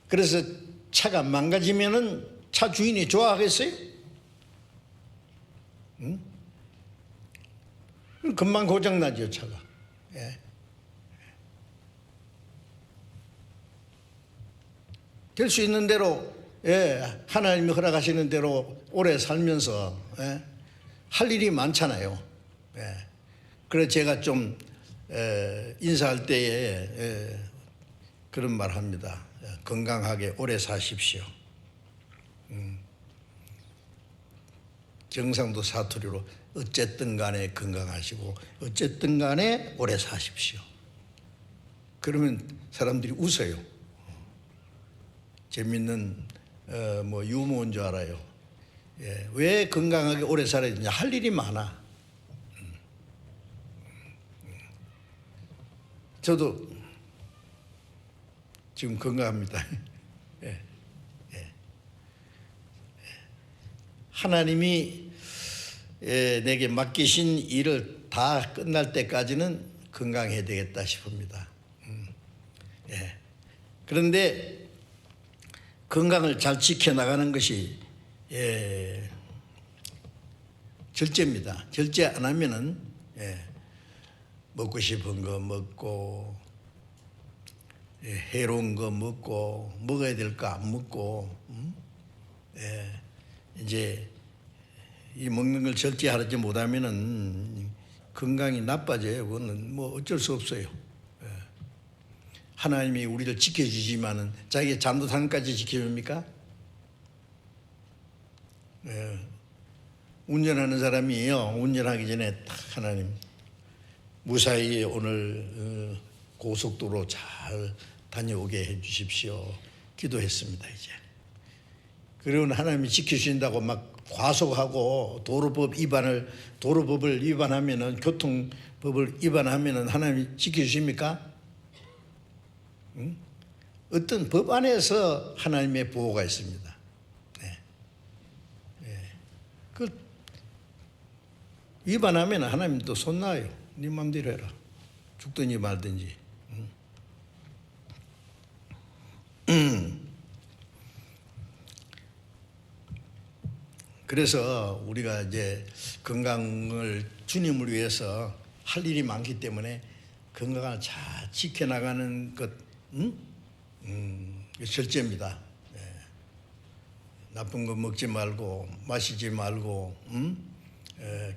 그래서 차가 망가지면은 차 주인이 좋아하겠어요? 금방 고장 나죠, 차가. 될 수 있는 대로 하나님이 허락하시는 대로 오래 살면서 할 일이 많잖아요. 그래서 제가 좀 인사할 때에 그런 말 합니다. 건강하게 오래 사십시오. 경상도 사투리로 어쨌든 간에 건강하시고 어쨌든 간에 오래 사십시오. 그러면 사람들이 웃어요. 재밌는 뭐 유머인 줄 알아요. 예, 왜 건강하게 오래 살아야 되냐? 할 일이 많아. 저도 지금 건강합니다. 예, 예. 하나님이 내게 맡기신 일을 다 끝날 때까지는 건강해야 되겠다 싶습니다. 예. 그런데 건강을 잘 지켜나가는 것이 절제입니다. 절제 안 하면은 먹고 싶은 거 먹고 해로운 거 먹고 먹어야 될 거 안 먹고 이제 이 먹는 걸 절제하지 못하면은 건강이 나빠져요. 그거는 뭐 어쩔 수 없어요. 하나님이 우리를 지켜주지만은 자기의 잠도 삶까지 지켜줍니까? 운전하는 사람이요, 운전하기 전에 딱 하나님 무사히 오늘 고속도로 잘 다녀오게 해주십시오. 기도했습니다. 이제 그리고 하나님이 지켜주신다고 막 과속하고 도로법을 위반하면은, 교통법을 위반하면은 하나님이 지켜주십니까? 응? 어떤 법 안에서 하나님의 보호가 있습니다. 네. 네. 그 위반하면 하나님도 손나요. 네 맘대로 해라. 죽든지 말든지. 그래서 우리가 이제 건강을 주님을 위해서 할 일이 많기 때문에 건강을 잘 지켜나가는 것, 절제입니다. 네. 나쁜 거 먹지 말고 마시지 말고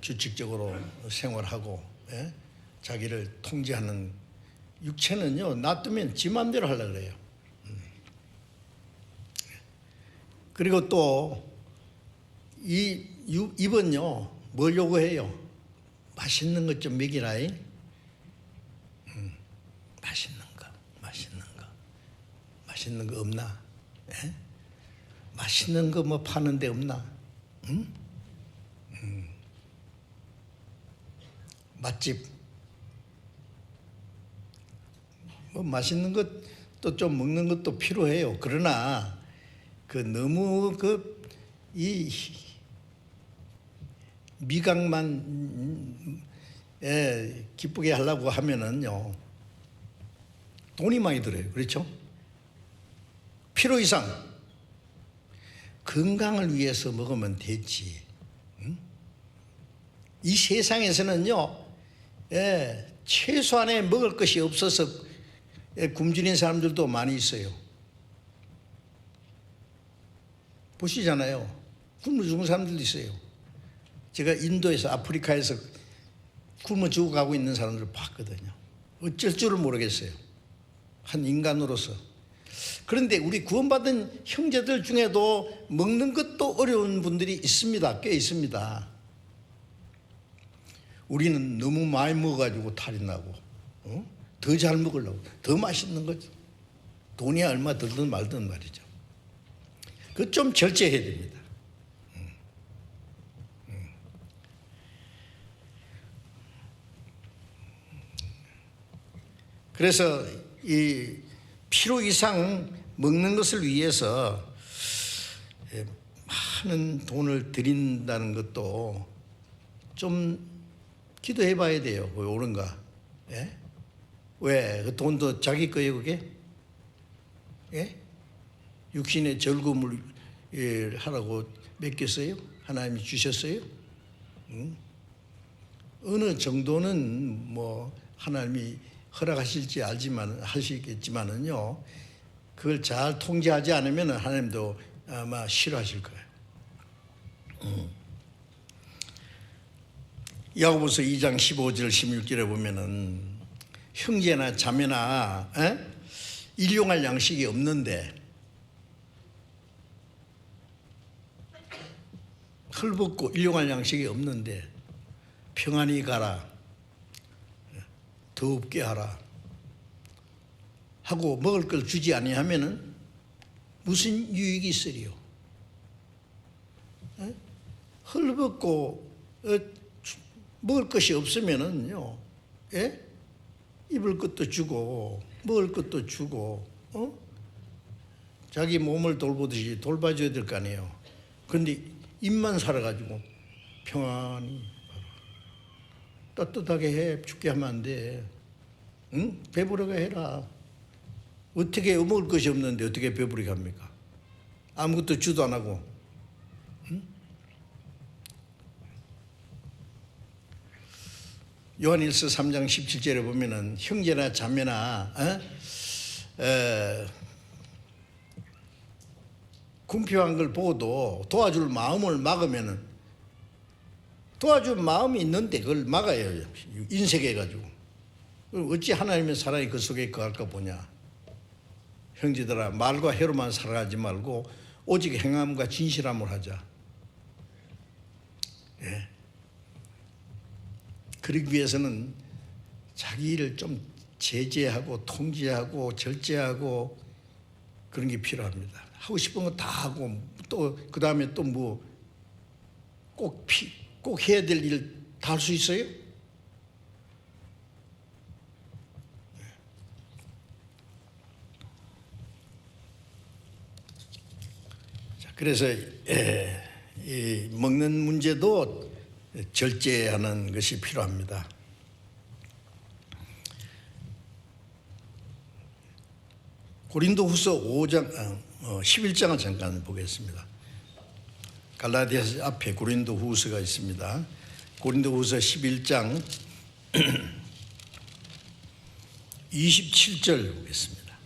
규칙적으로 생활하고 자기를 통제하는. 육체는요, 놔두면 지 맘대로 하려고 그래요. 그리고 또 입은요, 뭘 요구해요? 맛있는 것 좀 먹이라. 맛있는 거 없나? 에? 맛있는 거 뭐 파는 데 없나? 맛집. 뭐 맛있는 것도 좀 먹는 것도 필요해요. 그러나 너무 이 미각만 기쁘게 하려고 하면은요, 돈이 많이 들어요. 그렇죠? 필요 이상 건강을 위해서 먹으면 되지. 이 세상에서는요, 최소한의 먹을 것이 없어서 굶주린 사람들도 많이 있어요. 보시잖아요. 굶어 죽은 사람들도 있어요. 제가 인도에서, 아프리카에서 굶어 죽어가고 있는 사람들을 봤거든요. 어쩔 줄을 모르겠어요. 한 인간으로서. 그런데 우리 구원받은 형제들 중에도 먹는 것도 어려운 분들이 있습니다. 꽤 있습니다. 우리는 너무 많이 먹어가지고 탈이 나고, 더 잘 먹으려고, 더 맛있는 거지. 돈이 얼마 들든 말든 말이죠. 그거 좀 절제해야 됩니다. 그래서 이 필요 이상 먹는 것을 위해서 많은 돈을 들인다는 것도 좀 기도해 봐야 돼요. 왜 옳은가? 예? 왜? 그 돈도 자기 거예요, 그게? 예? 육신의 즐거움을 하라고 맡겼어요? 하나님이 주셨어요? 어느 정도는 뭐 하나님이 허락하실지 하시겠지만은요, 그걸 잘 통제하지 않으면 하나님도 아마 싫어하실 거예요. 야고보서 2장 15절 16절에 보면은 형제나 자매나 일용할 양식이 없는데 헐벗고 일용할 양식이 없는데 평안히 가라, 더 없게 하라 하고 먹을 걸 주지 아니하면은 무슨 유익이 있으리요? 헐벗고 먹을 것이 없으면은요, 예? 입을 것도 주고 먹을 것도 주고 자기 몸을 돌보듯이 돌봐줘야 될 거 아니에요. 그런데 입만 살아가지고 평안히 따뜻하게 해, 죽게 하면 안 돼. 응? 배부르게 해라. 어떻게 먹을 것이 없는데 어떻게 배부르게 합니까? 아무것도 주도 안 하고. 응? 요한일서 3장 17절에 보면은 형제나 자매나 궁핍한 걸 보고도 도와줄 마음을 막으면은, 도와줄 마음이 있는데 그걸 막아요. 인색해가지고. 어찌 하나님의 사랑이 그 속에 거할까 보냐. 형제들아, 말과 해로만 살아가지 말고 오직 행함과 진실함을 하자. 예. 그러기 위해서는 자기를 좀 제재하고 통제하고 절제하고 그런 게 필요합니다. 하고 싶은 거 다 하고 또 그 다음에 또 뭐 꼭 해야 될 일 다 할 수 있어요? 자, 그래서 이 먹는 문제도 절제하는 것이 필요합니다. 고린도후서 5장 11장을 잠깐 보겠습니다. 갈라디아서 앞에 고린도후서가 있습니다. 고린도후서 11장 27절 보겠습니다.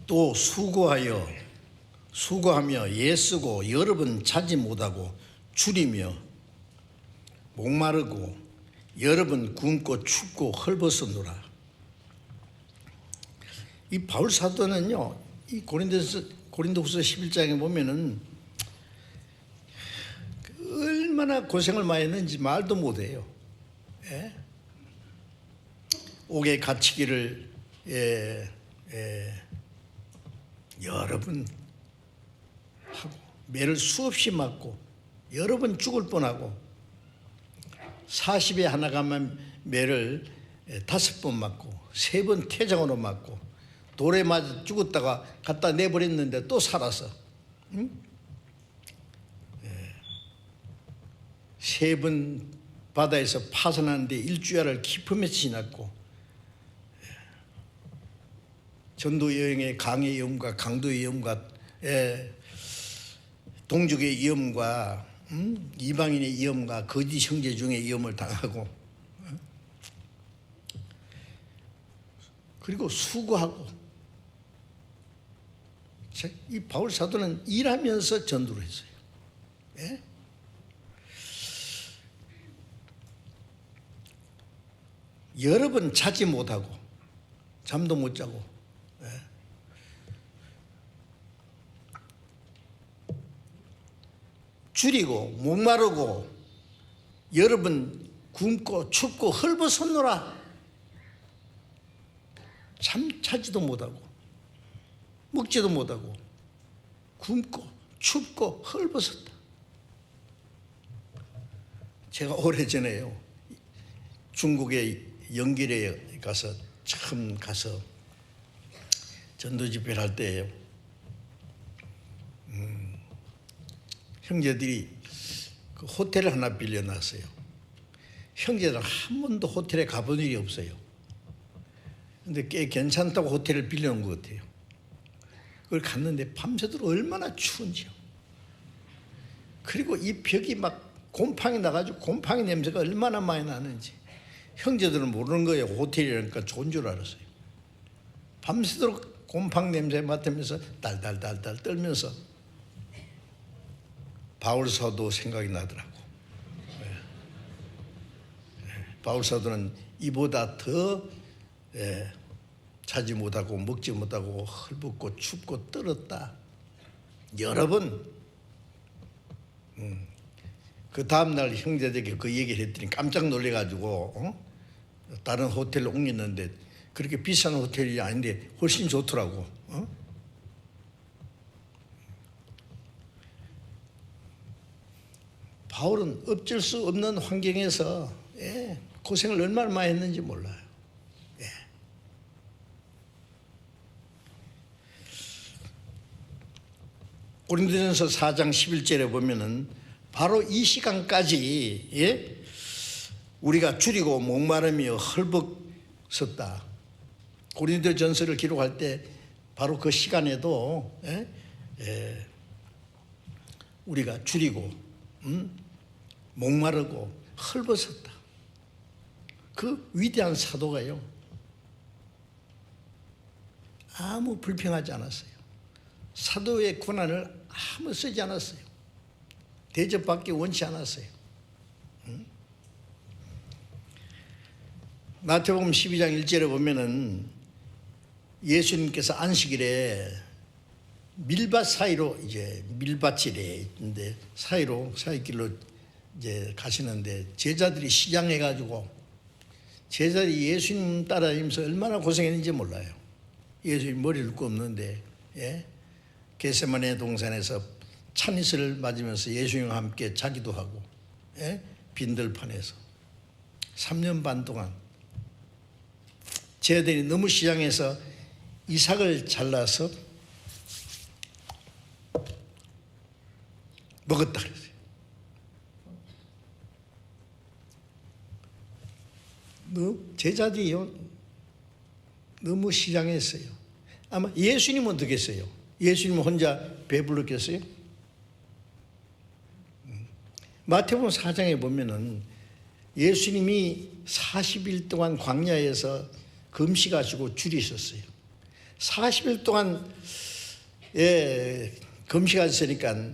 또 수고하며 애쓰고 여러 번 자지 못하고 줄이며 목마르고 여러 번 굶고 춥고 헐벗었노라. 이 바울 사도는요, 이 고린도후서 11장에 보면은 얼마나 고생을 많이 했는지 말도 못해요. 예? 옥에 갇히기를 여러 번 하고 매를 수없이 맞고 여러 번 죽을 뻔하고 40에 하나 가면 매를 5번 맞고 3번 태장으로 맞고 돌에 맞아 죽었다가 갖다 내버렸는데 또 살아서 3번 바다에서 파산하는데 일주일을 깊음에 지났고 전도 여행의 강의 위험과 강도 위험과 동족의 위험과 이방인의 위험과 거짓 형제 중의 위험을 당하고 그리고 수고하고. 이 바울 사도는 일하면서 전도를 했어요. 예? 여러 번 자지 못하고 잠도 못 자고 줄이고 목마르고 여러 번 굶고 춥고 헐벗었노라. 잠 자지도 못하고 먹지도 못하고 굶고 춥고 헐벗었다. 제가 오래전에요, 중국의 영길에 가서 처음 가서 전도 집회를 할 때예요. 형제들이 그 호텔을 하나 빌려놨어요. 형제들은 한 번도 호텔에 가본 일이 없어요. 근데 꽤 괜찮다고 호텔을 빌려놓은 것 같아요. 그걸 갔는데 밤새도록 얼마나 추운지요. 그리고 이 벽이 막 곰팡이 나가지고 곰팡이 냄새가 얼마나 많이 나는지. 형제들은 모르는 거예요. 호텔이라니까 좋은 줄 알았어요. 밤새도록 곰팡이 냄새 맡으면서 달달달달 떨면서 바울 사도 생각이 나더라고. 바울 사도는 이보다 더 자지 못하고 먹지 못하고 헐벗고 춥고 떨었다. 여러 번. 그 다음날 형제들에게 그 얘기를 했더니 깜짝 놀래가지고 다른 호텔로 옮겼는데 그렇게 비싼 호텔이 아닌데 훨씬 좋더라고. 바울은 어쩔 수 없는 환경에서 고생을 얼마나 많이 했는지 몰라요. 고린도전서 4장 11절에 보면은 바로 이 시간까지 우리가 줄이고 목마름이여 헐벗었다. 고린도전서를 기록할 때 바로 그 시간에도 우리가 줄이고 목마르고 헐벗었다. 그 위대한 사도가요 아무 불평하지 않았어요. 사도의 권한을 아무 쓰지 않았어요. 대접받기 원치 않았어요. 마태복음 12장 1절에 보면은 예수님께서 안식일에 밀밭 사이로 밀밭이래 있는데 사이길로 가시는데 제자들이 시장해 가지고 제자들이 예수님 따라다니면서 얼마나 고생했는지 몰라요. 예수님 머리를 굽는데 겟세마네 동산에서 찬이슬을 맞으면서 예수님과 함께 자기도 하고 빈들판에서 3년 반 동안 제자들이 너무 시장에서 이삭을 잘라서 먹었다 그랬어요. 제자들이요 너무 시장했어요. 아마 예수님은 어떻겠어요? 예수님은 혼자 배불렀겠어요? 마태복음 4장에 보면은 예수님이 40일 동안 광야에서 금식하시고 줄이셨어요. 40일 동안 금식하셨으니까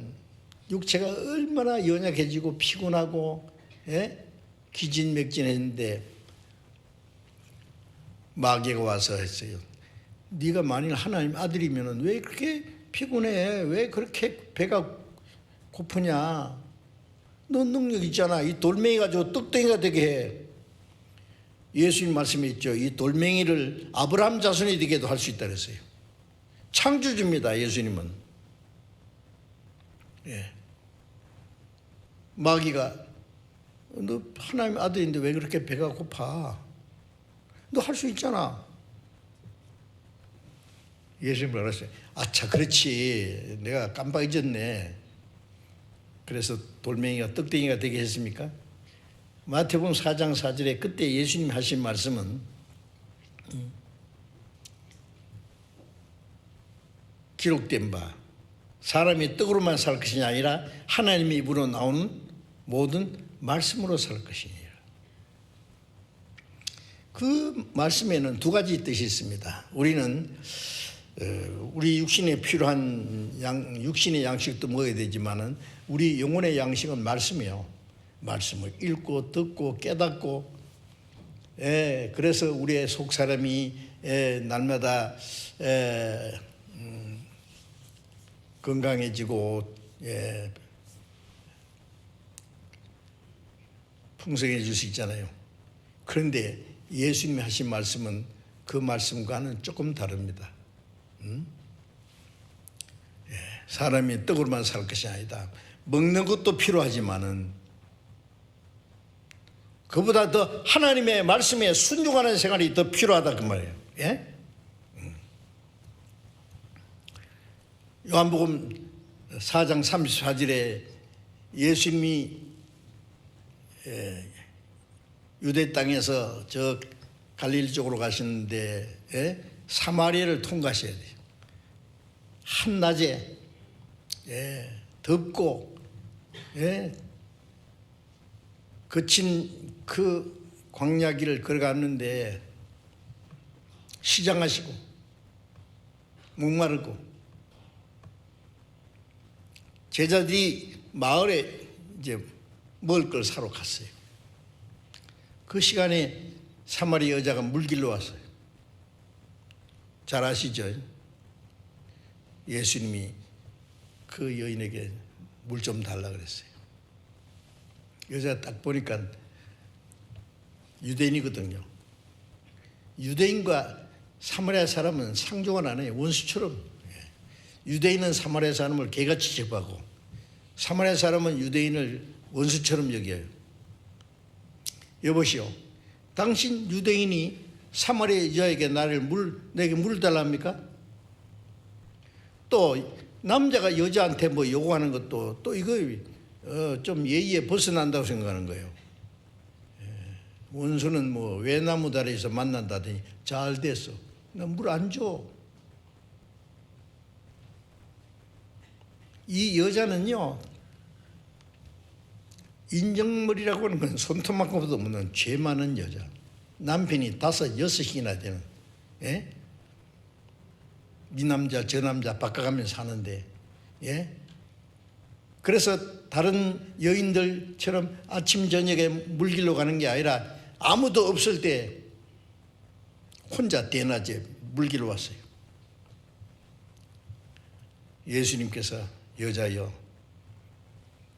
육체가 얼마나 연약해지고 피곤하고 기진맥진했는데 마귀가 와서 했어요. 네가 만일 하나님 아들이면 왜 그렇게 피곤해? 왜 그렇게 배가 고프냐? 너 능력 있잖아. 이 돌멩이 가지고 떡덩이가 되게 해. 예수님 말씀에 있죠. 이 돌멩이를 아브라함 자손이 되게도 할 수 있다 그랬어요. 창조주입니다. 예수님은. 마귀가 너 하나님 아들인데 왜 그렇게 배가 고파? 너 할 수 있잖아. 예수님 그랬어요. 아차 그렇지. 내가 깜빡 잊었네. 그래서 돌멩이가 떡덩이가 되게 했습니까? 마태복음 4장 4절에 그때 예수님이 하신 말씀은 기록된 바 사람이 떡으로만 살 것이 아니라 하나님의 입으로 나오는 모든 말씀으로 살 것이니라. 그 말씀에는 두 가지 뜻이 있습니다. 우리는 우리 육신에 필요한 육신의 양식도 먹어야 되지만은 우리 영혼의 양식은 말씀이에요. 말씀을 읽고 듣고 깨닫고 그래서 우리의 속사람이 날마다 건강해지고 풍성해질 수 있잖아요. 그런데 예수님이 하신 말씀은 그 말씀과는 조금 다릅니다. 사람이 떡으로만 살 것이 아니다. 먹는 것도 필요하지만은 그보다 더 하나님의 말씀에 순종하는 생활이 더 필요하다 그 말이에요. 요한복음 4장 34절에 예수님이 유대 땅에서 저 갈릴리 쪽으로 가시는데 사마리아를 통과하셔야 돼요. 한낮에 덥고 거친 그 광야길을 걸어갔는데 시장하시고 목마르고 제자들이 마을에 이제 먹을 걸 사러 갔어요. 그 시간에 사마리아 여자가 물길로 왔어요. 잘 아시죠? 예수님이 그 여인에게 물 좀 달라 그랬어요. 여자가 딱 보니까 유대인이거든요. 유대인과 사마리아 사람은 상종을 안 해요. 원수처럼. 유대인은 사마리아 사람을 개같이 제거하고 사마리아 사람은 유대인을 원수처럼 여겨요. 여보시오, 당신 유대인이 사마리아 여자에게 내게 물을 달랍니까? 또 남자가 여자한테 뭐 요구하는 것도 또 이거 좀 예의에 벗어난다고 생각하는 거예요. 원수는 뭐 외나무 다리에서 만난다더니 잘 됐어. 나 물 안 줘. 이 여자는요, 인정머리라고 하는 건 손톱만큼도 없는 죄 많은 여자. 남편이 5, 6이나 되는, 예? 이 남자 저 남자 바꿔가면서 사는데, 예? 그래서 다른 여인들처럼 아침 저녁에 물길로 가는 게 아니라 아무도 없을 때 혼자 대낮에 물길로 왔어요. 예수님께서 여자여,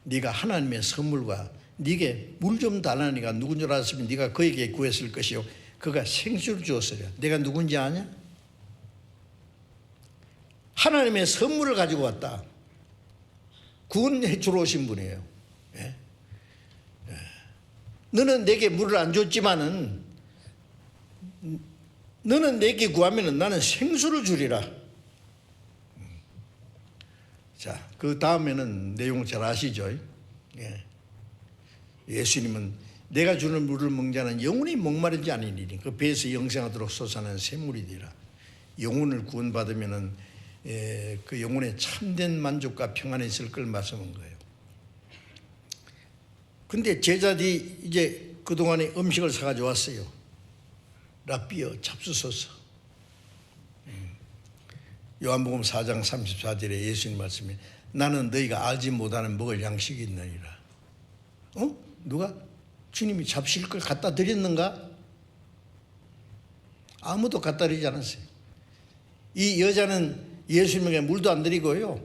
네가 하나님의 선물과 네게 물 좀 달라니까 누군 줄 알았으면 네가 그에게 구했을 것이요 그가 생수를 주었으려. 내가 누군지 아냐? 하나님의 선물을 가지고 왔다. 구원해 주러 오신 분이에요. 예? 너는 내게 물을 안 줬지만은 너는 내게 구하면은 나는 생수를 주리라. 자, 그 다음에는 내용 잘 아시죠? 예. 예수님은 내가 주는 물을 먹는 자는 영원히 목마르지 아니니니 그 배에서 영생하도록 솟아나는 샘물이 되라. 영혼을 구원받으면은 그 영혼에 참된 만족과 평안이 있을 걸 말씀한 거예요. 근데 제자들이 이제 그동안에 음식을 사가지고 왔어요. 랍비여 잡수소서. 요한복음 4장 34절에 예수님 말씀이 나는 너희가 알지 못하는 먹을 양식이 있느니라. 누가? 주님이 잡수실 걸 갖다 드렸는가? 아무도 갖다 드리지 않았어요. 이 여자는 예수님에게 물도 안 드리고요.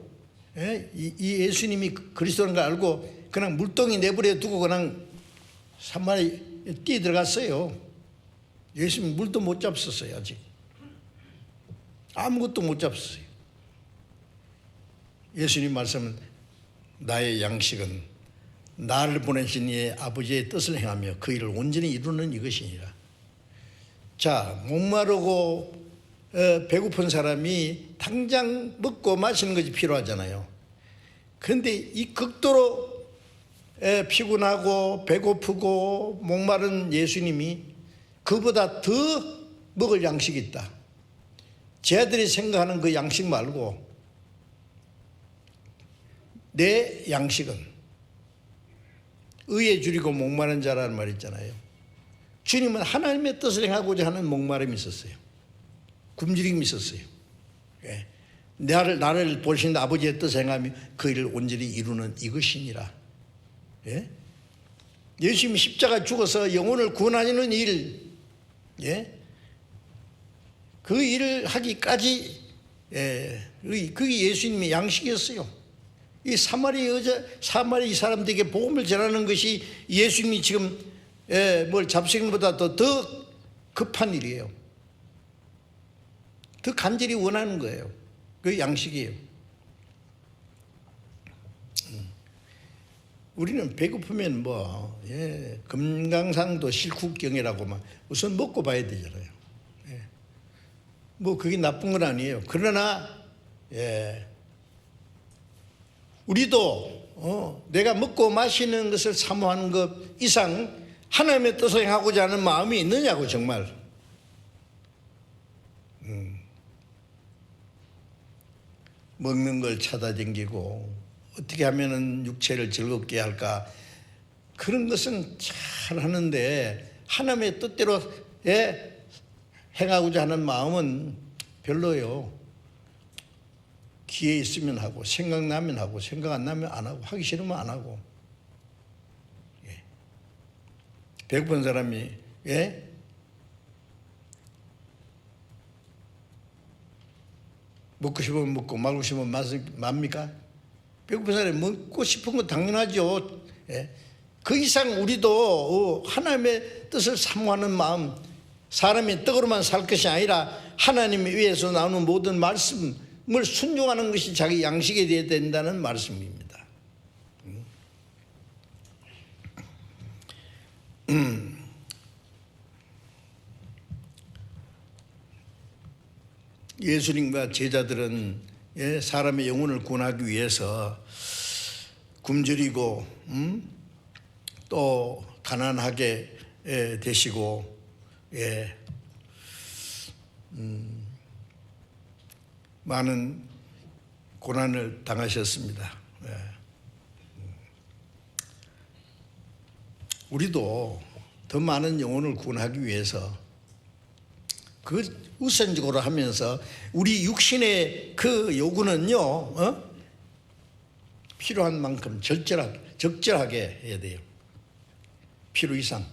이 예수님이 그리스도인 걸 알고 그냥 물동이 내버려 두고 그냥 산마리에 뛰어 들어갔어요. 예수님 물도 못 잡섰어요. 아직 아무것도 못 잡섰어요. 예수님 말씀은 나의 양식은 나를 보내신 이의 아버지의 뜻을 행하며 그 일을 온전히 이루는 이것이니라. 자, 목마르고 배고픈 사람이 당장 먹고 마시는 것이 필요하잖아요. 그런데 이 극도로 피곤하고 배고프고 목마른 예수님이 그보다 더 먹을 양식이 있다. 쟤들이 생각하는 그 양식 말고 내 양식은 의에 줄이고 목마른 자라는 말이 있잖아요. 주님은 하나님의 뜻을 행하고자 하는 목마름이 있었어요. 굶주림이 있었어요. 예. 나를 보신 아버지의 뜻을 행하며 그 일을 온전히 이루는 이것이니라. 예? 예수님이 십자가 죽어서 영혼을 구원하는 일, 예? 그 일을 하기까지 그게 예수님의 양식이었어요. 이 사마리아 이 사람들에게 복음을 전하는 것이 예수님이 지금 뭘 잡수는 것보다 더 급한 일이에요. 더 간절히 원하는 거예요. 그 양식이에요. 우리는 배고프면 금강산도 실국경이라고만 우선 먹고 봐야 되잖아요. 뭐 그게 나쁜 건 아니에요. 그러나 우리도 내가 먹고 마시는 것을 사모하는 것 이상 하나님의 뜻을 행하고자 하는 마음이 있느냐고 정말. 먹는 걸 찾아다니고 어떻게 하면 육체를 즐겁게 할까 그런 것은 잘 하는데 하나님의 뜻대로 행하고자 하는 마음은 별로예요. 기회 있으면 하고 생각나면 하고 생각 안 나면 안 하고 하기 싫으면 안 하고. 배고픈 사람이 먹고 싶으면 먹고 말고 싶으면 맙니까? 배고픈 사람이 먹고 싶은 건 당연하죠. 예? 그 이상 우리도 하나님의 뜻을 사모하는 마음, 사람이 떡으로만 살 것이 아니라 하나님 위에서 나오는 모든 말씀을 순종하는 것이 자기 양식이 되어야 된다는 말씀입니다. 예수님과 제자들은 사람의 영혼을 구원하기 위해서 굶주리고 또 가난하게 되시고 많은 고난을 당하셨습니다. 우리도 더 많은 영혼을 구원하기 위해서 그 우선적으로 하면서 우리 육신의 그 요구는요, 필요한 만큼 적절하게 해야 돼요. 필요 이상.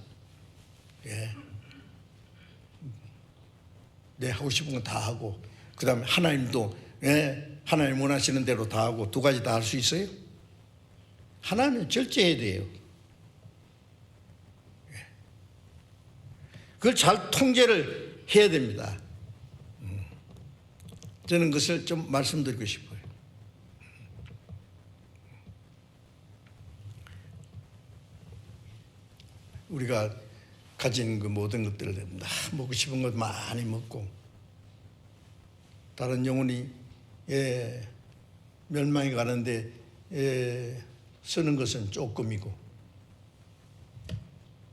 내 하고 싶은 건 다 하고, 그 다음에 하나님도 하나님 원하시는 대로 다 하고, 두 가지 다 할 수 있어요? 하나님은 절제해야 돼요. 그걸 잘 통제를 해야 됩니다. 저는 그것을 좀 말씀드리고 싶어요. 우리가 가진 그 모든 것들을 다 먹고 싶은 것 많이 먹고 다른 영혼이 멸망이 가는데 쓰는 것은 조금이고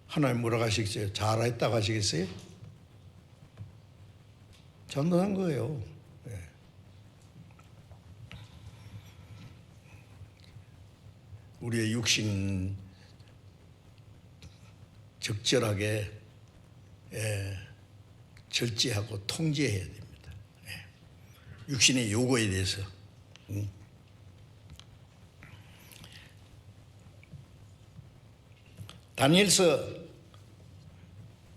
하나님 뭐라고 하시겠어요? 잘했다고 하시겠어요? 잘못한 거예요. 우리의 육신 적절하게 절제하고 통제해야 됩니다. 육신의 요구에 대해서. 다니엘서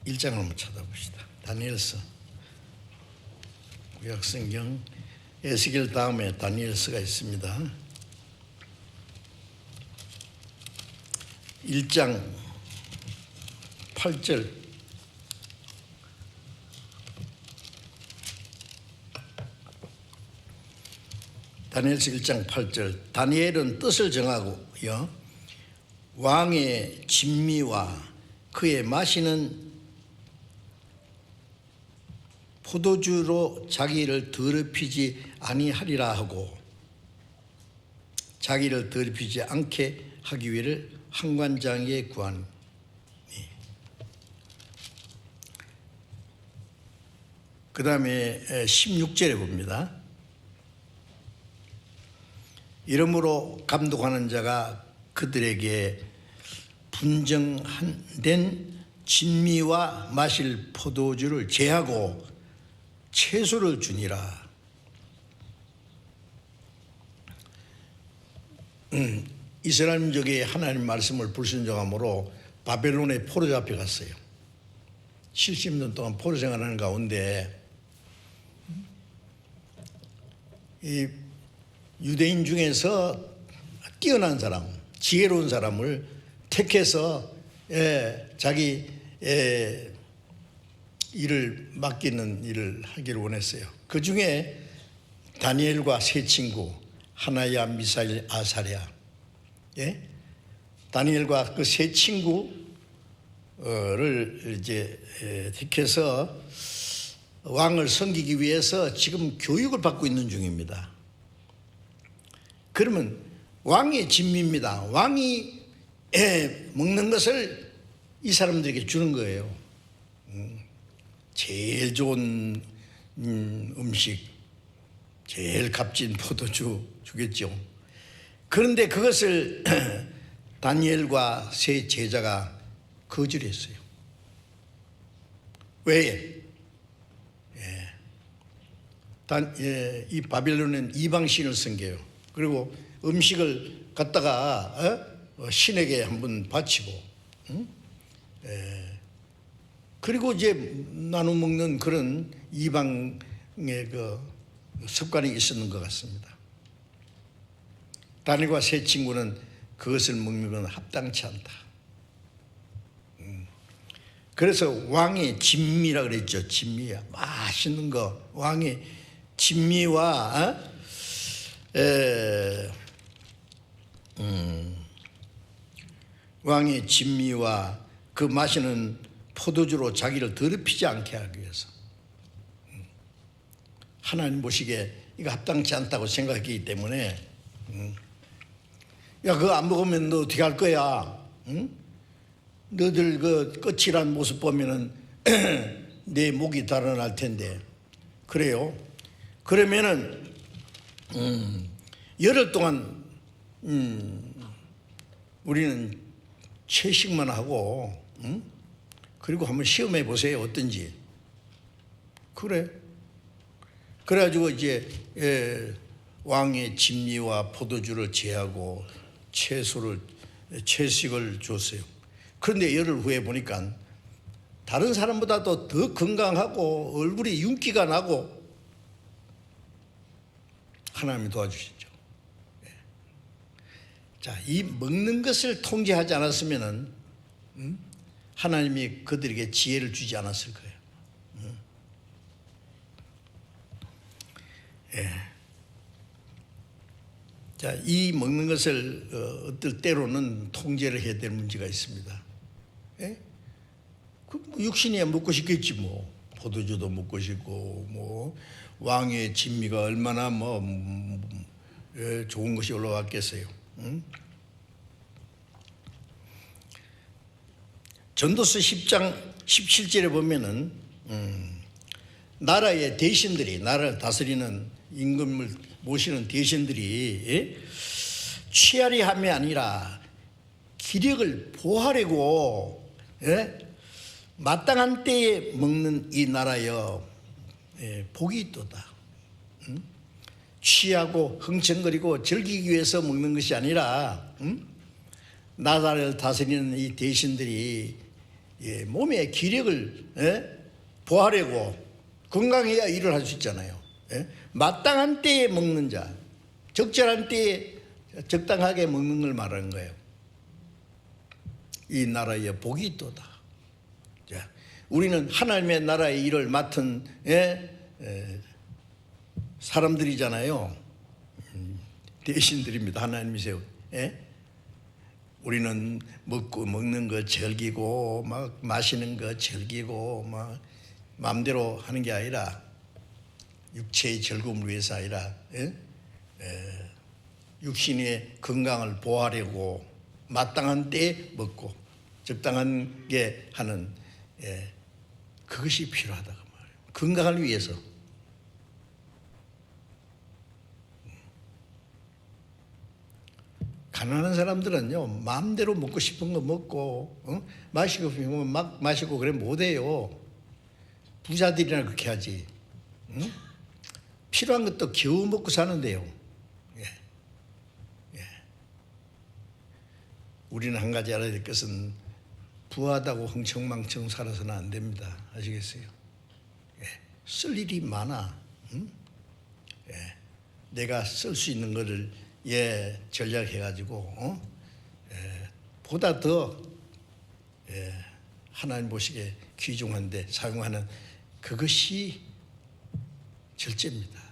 1장을 한번 찾아봅시다. 다니엘서 구약성경 에스겔 다음에 다니엘서가 있습니다. 1장 8절 다니엘서 1장 8절 다니엘은 뜻을 정하고요 왕의 진미와 그의 마시는 포도주로 자기를 더럽히지 아니하리라 하고 자기를 더럽히지 않게 하기 위를 한관장에 구하니 그 다음에 16절에 봅니다. 이러므로 감독하는 자가 그들에게 분정된 진미와 마실 포도주를 제하고 채소를 주니라. 이스라엘 민족이 하나님 말씀을 불순종함으로 바벨론에 포로 잡혀갔어요. 70년 동안 포로 생활하는 가운데 이 유대인 중에서 뛰어난 사람, 지혜로운 사람을 택해서 자기 일을 맡기는 일을 하기를 원했어요. 그 중에 다니엘과 세 친구 하나야, 미사일, 아사랴, 다니엘과 그 세 친구를 이제 택해서 왕을 섬기기 위해서 지금 교육을 받고 있는 중입니다. 그러면 왕의 진미입니다. 왕이 먹는 것을 이 사람들에게 주는 거예요. 제일 좋은 음식, 제일 값진 포도주 주겠죠. 그런데 그것을 다니엘과 세 제자가 거절했어요. 왜? 이 바빌론은 이방신을 섬겨요. 그리고 음식을 갖다가 신에게 한번 바치고, 그리고 이제 나눠 먹는 그런 이방의 그 습관이 있었는 것 같습니다. 다니엘과 세 친구는 그것을 먹는 건 합당치 않다. 그래서 왕의 진미라 그랬죠. 진미야, 맛있는 거. 왕의 진미와 왕의 진미와 그 마시는 포도주로 자기를 더럽히지 않게 하기 위해서 하나님 보시기에 이거 합당치 않다고 생각했기 때문에 야, 그거 안 먹으면 너 어떻게 할 거야? 응? 너들 그 끝이란 모습 보면은 내 목이 달아날 텐데. 그래요? 그러면은 열흘 동안 우리는 채식만 하고 그리고 한번 시험해 보세요. 어떤지. 그래. 그래가지고 이제 왕의 진미와 포도주를 제하고 채식을 줬어요. 그런데 열흘 후에 보니까 다른 사람보다도 더 건강하고 얼굴이 윤기가 나고 하나님이 도와주시죠. 자, 이 먹는 것을 통제하지 않았으면은 하나님이 그들에게 지혜를 주지 않았을 거예요. 예. 자, 이 먹는 것을 어떨 때로는 통제를 해야 될 문제가 있습니다. 예? 그 육신이야 먹고 싶겠지 뭐. 포도주도 먹고 싶고 뭐 왕의 진미가 얼마나 좋은 것이 올라왔겠어요. 전도서 10장 17절에 보면은 나라의 대신들이, 나라를 다스리는 임금을 모시는 대신들이 취하리 함이 아니라 기력을 보하려고 마땅한 때에 먹는 이 나라여 복이 있도다. 취하고 흥청거리고 즐기기 위해서 먹는 것이 아니라 나라를 다스리는 이 대신들이 몸의 기력을 보하려고, 건강해야 일을 할 수 있잖아요. 마땅한 때에 먹는 자, 적절한 때에 적당하게 먹는 걸 말하는 거예요. 이 나라에 복이 있도다. 자, 우리는 하나님의 나라의 일을 맡은 사람들이잖아요. 대신들입니다. 하나님이 세운. 우리는 먹는 거 즐기고 막 마시는 거 즐기고 막 마음대로 하는 게 아니라, 육체의 즐거움을 위해서 아니라 육신의 건강을 보호하려고 마땅한 때에 먹고 적당한 게 하는 그것이 필요하다고 말해요. 건강을 위해서. 가난한 사람들은요, 마음대로 먹고 싶은 거 먹고 마시고 싶은 거 막 마시고 그래 못해요. 부자들이나 그렇게 하지. 필요한 것도 겨우 먹고 사는데요. 우리는 한 가지 알아야 될 것은 부하다고 흥청망청 살아서는 안 됩니다. 아시겠어요? 쓸 일이 많아. 내가 쓸 수 있는 거를 전략해가지고 보다 더 하나님 보시기에 귀중한데 사용하는 그것이 절제입니다.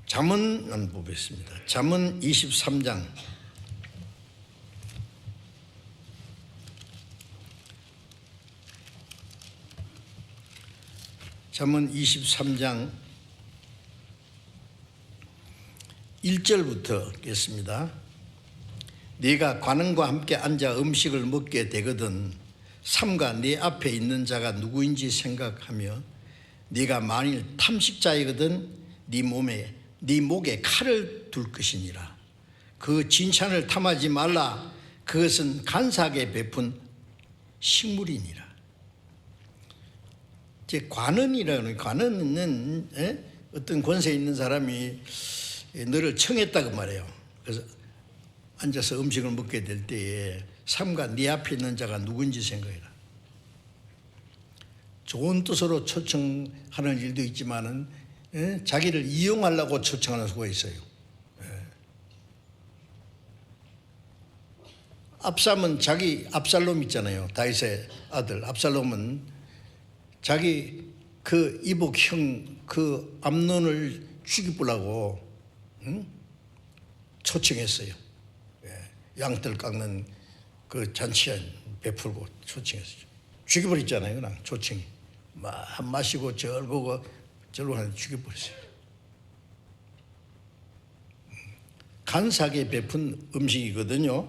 잠언 한번 보겠습니다. 잠언 23장 잠언 23장 1절부터 읽겠습니다. 네가 관원과 함께 앉아 음식을 먹게 되거든 삼가 네 앞에 있는 자가 누구인지 생각하며 네가 만일 탐식자이거든 네 목에 칼을 둘 것이니라. 그 진찬을 탐하지 말라. 그것은 간사하게 베푼 식물이니라. 이제 관원이라는, 관원은 어떤 권세 있는 사람이 너를 청했다고 말해요. 그래서 앉아서 음식을 먹게 될 때에 삼가 네 앞에 있는 자가 누군지 생각해라. 좋은 뜻으로 초청하는 일도 있지만은 자기를 이용하려고 초청하는 수가 있어요. 압살롬 있잖아요. 다윗의 아들 압살롬은 자기 그 이복 형 그 암논을 죽이려고 초청했어요. 양털 깎는 그 잔치 베풀고 초청했어요. 죽여버렸잖아요. 그냥 초청이 막 마시고 절고 하는데 죽여버렸어요. 간사하게 베푼 음식이거든요.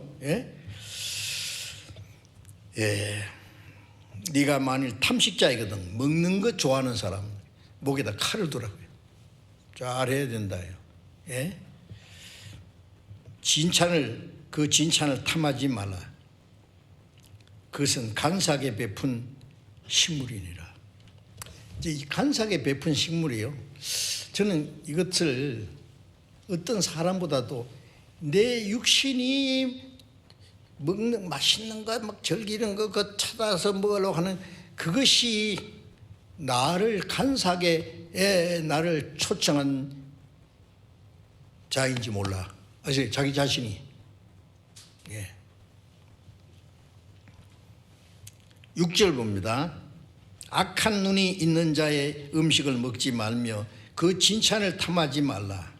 네가 만일 탐식자이거든, 먹는 거 좋아하는 사람 목에다 칼을 두라고요. 잘해야 된다요. 그 진찬을 탐하지 말라. 그것은 간사하게 베푼 식물이니라. 이 간사하게 베푼 식물이요, 저는 이것을 어떤 사람보다도 내 육신이 먹는 맛있는 거 막 즐기는 거 그 찾아서 먹으려고 하는 그것이 나를 간사하게 나를 초청한 자인지 몰라. 그래서 자기 자신이 6절 봅니다. 악한 눈이 있는 자의 음식을 먹지 말며 그 진찬을 탐하지 말라.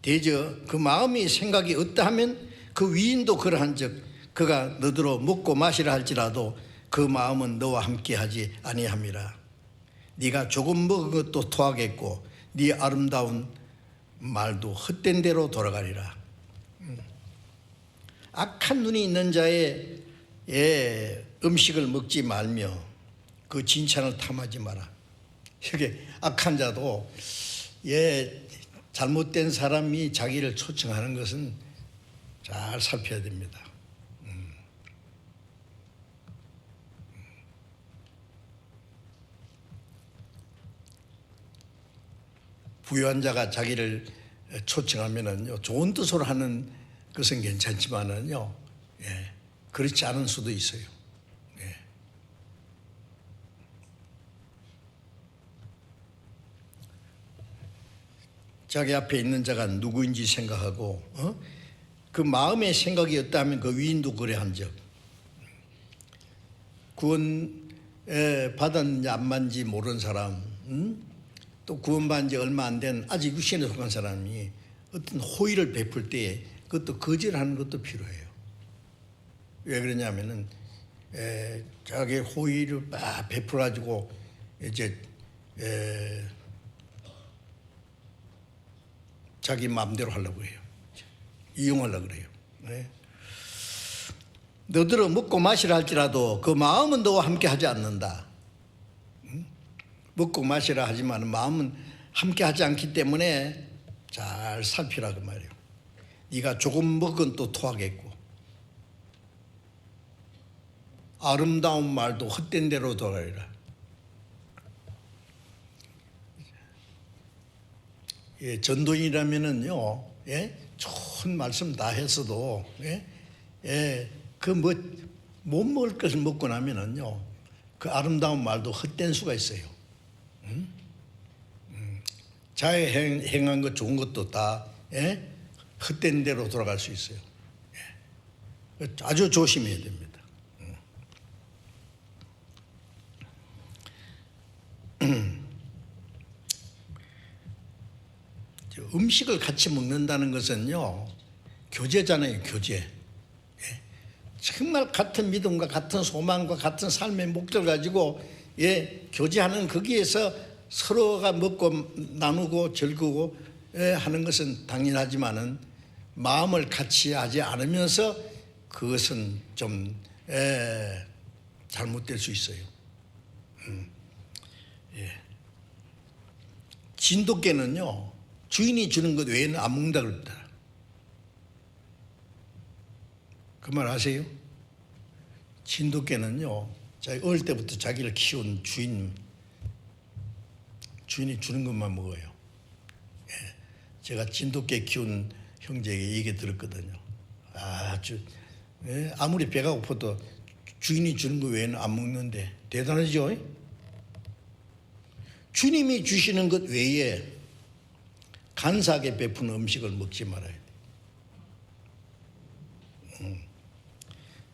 대저 그 마음이 생각이 어떠하면 그 위인도 그러한즉 그가 너더러 먹고 마시라 할지라도 그 마음은 너와 함께하지 아니함이라. 네가 조금 먹은 것도 토하겠고 네 아름다운 말도 헛된 대로 돌아가리라. 악한 눈이 있는 자의 음식을 먹지 말며 그 진찬을 탐하지 마라. 이게 악한 자도 잘못된 사람이 자기를 초청하는 것은 잘 살펴야 됩니다. 부유한 자가 자기를 초청하면은요, 좋은 뜻으로 하는 것은 괜찮지만은요, 그렇지 않은 수도 있어요. 자기 앞에 있는 자가 누구인지 생각하고 그 마음의 생각이 없다면 그 위인도 그래 한즉 구원 받았는지 안 받는지 모르는 사람, 또 구원받은 지 얼마 안 된 아직 육신에 속한 사람이 어떤 호의를 베풀 때에 그것도 거절하는 것도 필요해요. 왜 그러냐면은 자기 호의를 막 베풀어가지고 이제 자기 마음대로 하려고 해요. 이용하려고 그래요. 너더러 먹고 마시라 할지라도 그 마음은 너와 함께 하지 않는다. 먹고 마시라 하지만 마음은 함께 하지 않기 때문에 잘 살피라 그 말이에요. 네가 조금 먹은 또 토하겠고 아름다운 말도 헛된 대로 돌아가리라. 전도인이라면은요, 좋은 말씀 다 했어도 그 못 먹을 것을 먹고 나면은요, 그 아름다운 말도 헛된 수가 있어요. 자기 행한 것 좋은 것도 다 헛된 대로 돌아갈 수 있어요. 아주 조심해야 됩니다. 음식을 같이 먹는다는 것은요, 교제잖아요. 교제. 정말 같은 믿음과 같은 소망과 같은 삶의 목적을 가지고 교제하는 거기에서 서로가 먹고 나누고 즐기고 하는 것은 당연하지만은 마음을 같이 하지 않으면서 그것은 좀 잘못될 수 있어요. 진돗개는요, 주인이 주는 것 외에는 안 먹는다 그럽니다. 그 말 아세요? 진돗개는요, 자기 어릴 때부터 자기를 키운 주인이 주는 것만 먹어요. 제가 진돗개 키운 형제에게 얘기 들었거든요. 아주 아무리 배가 고파도 주인이 주는 거 외에는 안 먹는데 대단하죠? 주님이 주시는 것 외에 간사하게 베푸는 음식을 먹지 말아야 돼.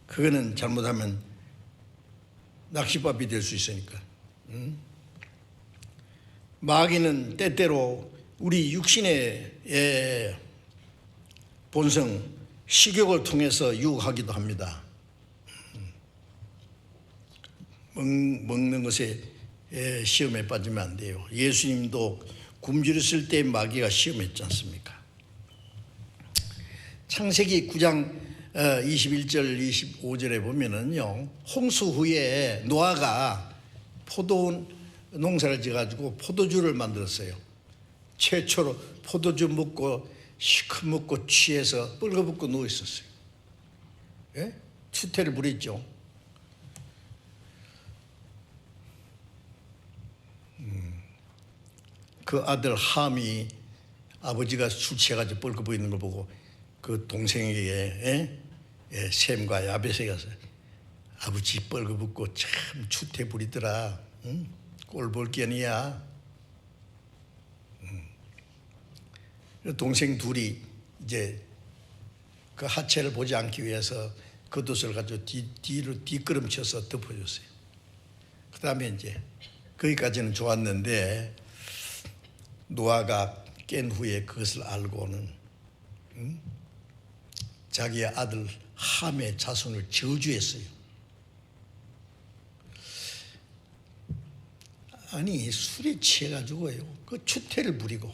그거는 잘못하면 낚시밥이 될 수 있으니까. 마귀는 때때로 우리 육신의 본성, 식욕을 통해서 유혹하기도 합니다. 먹는 것에 시험에 빠지면 안 돼요. 예수님도 굶주렸을 때 마귀가 시험했지 않습니까? 창세기 9장 21절 25절에 보면은요, 홍수 후에 노아가 포도 농사를 지어가지고 포도주를 만들었어요. 최초로 포도주 먹고 시커멓고 취해서 뻘거벗고 누워 있었어요. 예? 추태를 부렸죠. 그 아들 함이 아버지가 술 취해가지고 뻘거벗고 있는 걸 보고 그 동생에게 셈과 야벳에 가서 아버지 뻘거벗고 참 추태 부리더라. 응? 꼴 볼 견이야. 동생 둘이 이제 그 하체를 보지 않기 위해서 겉옷을 가지고 뒤로 뒷걸음쳐서 덮어줬어요. 그 다음에 이제 거기까지는 좋았는데 노아가 깬 후에 그것을 알고는 자기의 아들 함의 자손을 저주했어요. 아니 술에 취해가지고요 그 추태를 부리고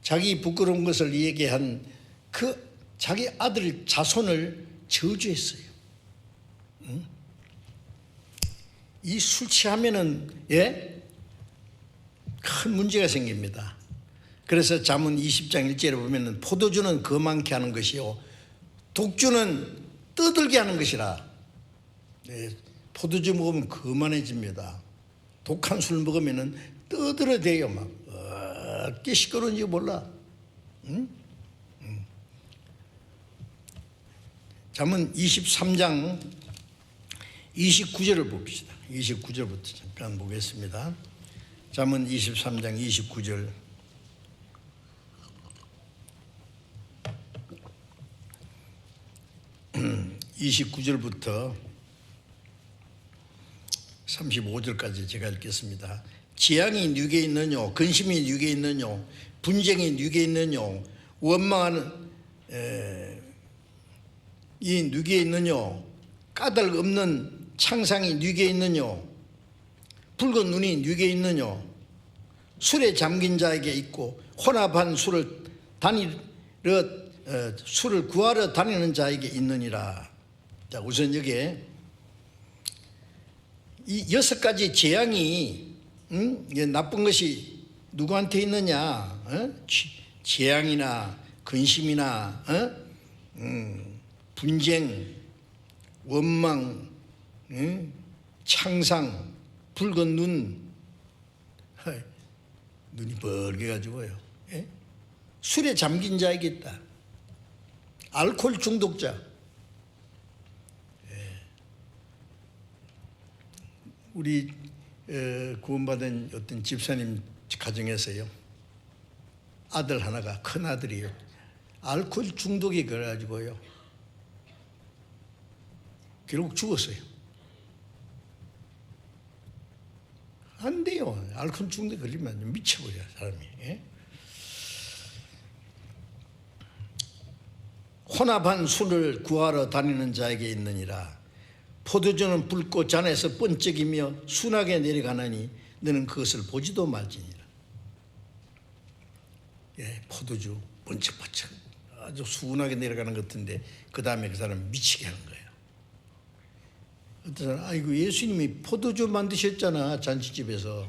자기 부끄러운 것을 얘기한 그 자기 아들 자손을 저주했어요. 이 술 취하면은 큰 문제가 생깁니다. 그래서 잠언 20장 1절에 보면은 포도주는 거만케 하는 것이요 독주는 떠들게 하는 것이라. 포도주 먹으면 거만해집니다. 독한 술 먹으면은 떠들어대요. 막 어떻게 시끄러운지 몰라. 잠언 23장 29절을 봅시다. 29절부터 잠깐 보겠습니다. 잠언 23장 29절. (29절부터) 35절까지 제가 읽겠습니다. 재앙이 누게 있느뇨? 근심이 누게 있느뇨? 분쟁이 누게 있느뇨? 원망하는 이 누게 있느뇨? 까닭 없는 창상이 누게 있느뇨? 붉은 눈이 누게 있느뇨? 술에 잠긴 자에게 있고 혼합한 술을 구하러 다니는 자에게 있느니라. 자, 우선 여기에 이 6가지 재앙이 나쁜 것이 누구한테 있느냐? 재앙이나 근심이나 분쟁, 원망, 창상, 붉은 눈이 벌게 가지고요. 술에 잠긴 자에게 있다. 알코올 중독자. 우리 구원받은 어떤 집사님 가정에서요, 아들 하나가, 큰 아들이요, 알코올 중독이 그래가지고요 결국 죽었어요. 안 돼요. 알코올 중독에 걸리면 미쳐버려요, 사람이. 혼합한 술을 구하러 다니는 자에게 있느니라. 포도주는 붉고 잔에서 번쩍이며 순하게 내려가느니 너는 그것을 보지도 말지니라. 포도주 번쩍번쩍 아주 순하게 내려가는 것 같은데 그 다음에 그 사람 미치게 하는 거예요. 어떤 사람, 아이고 예수님이 포도주 만드셨잖아, 잔치집에서.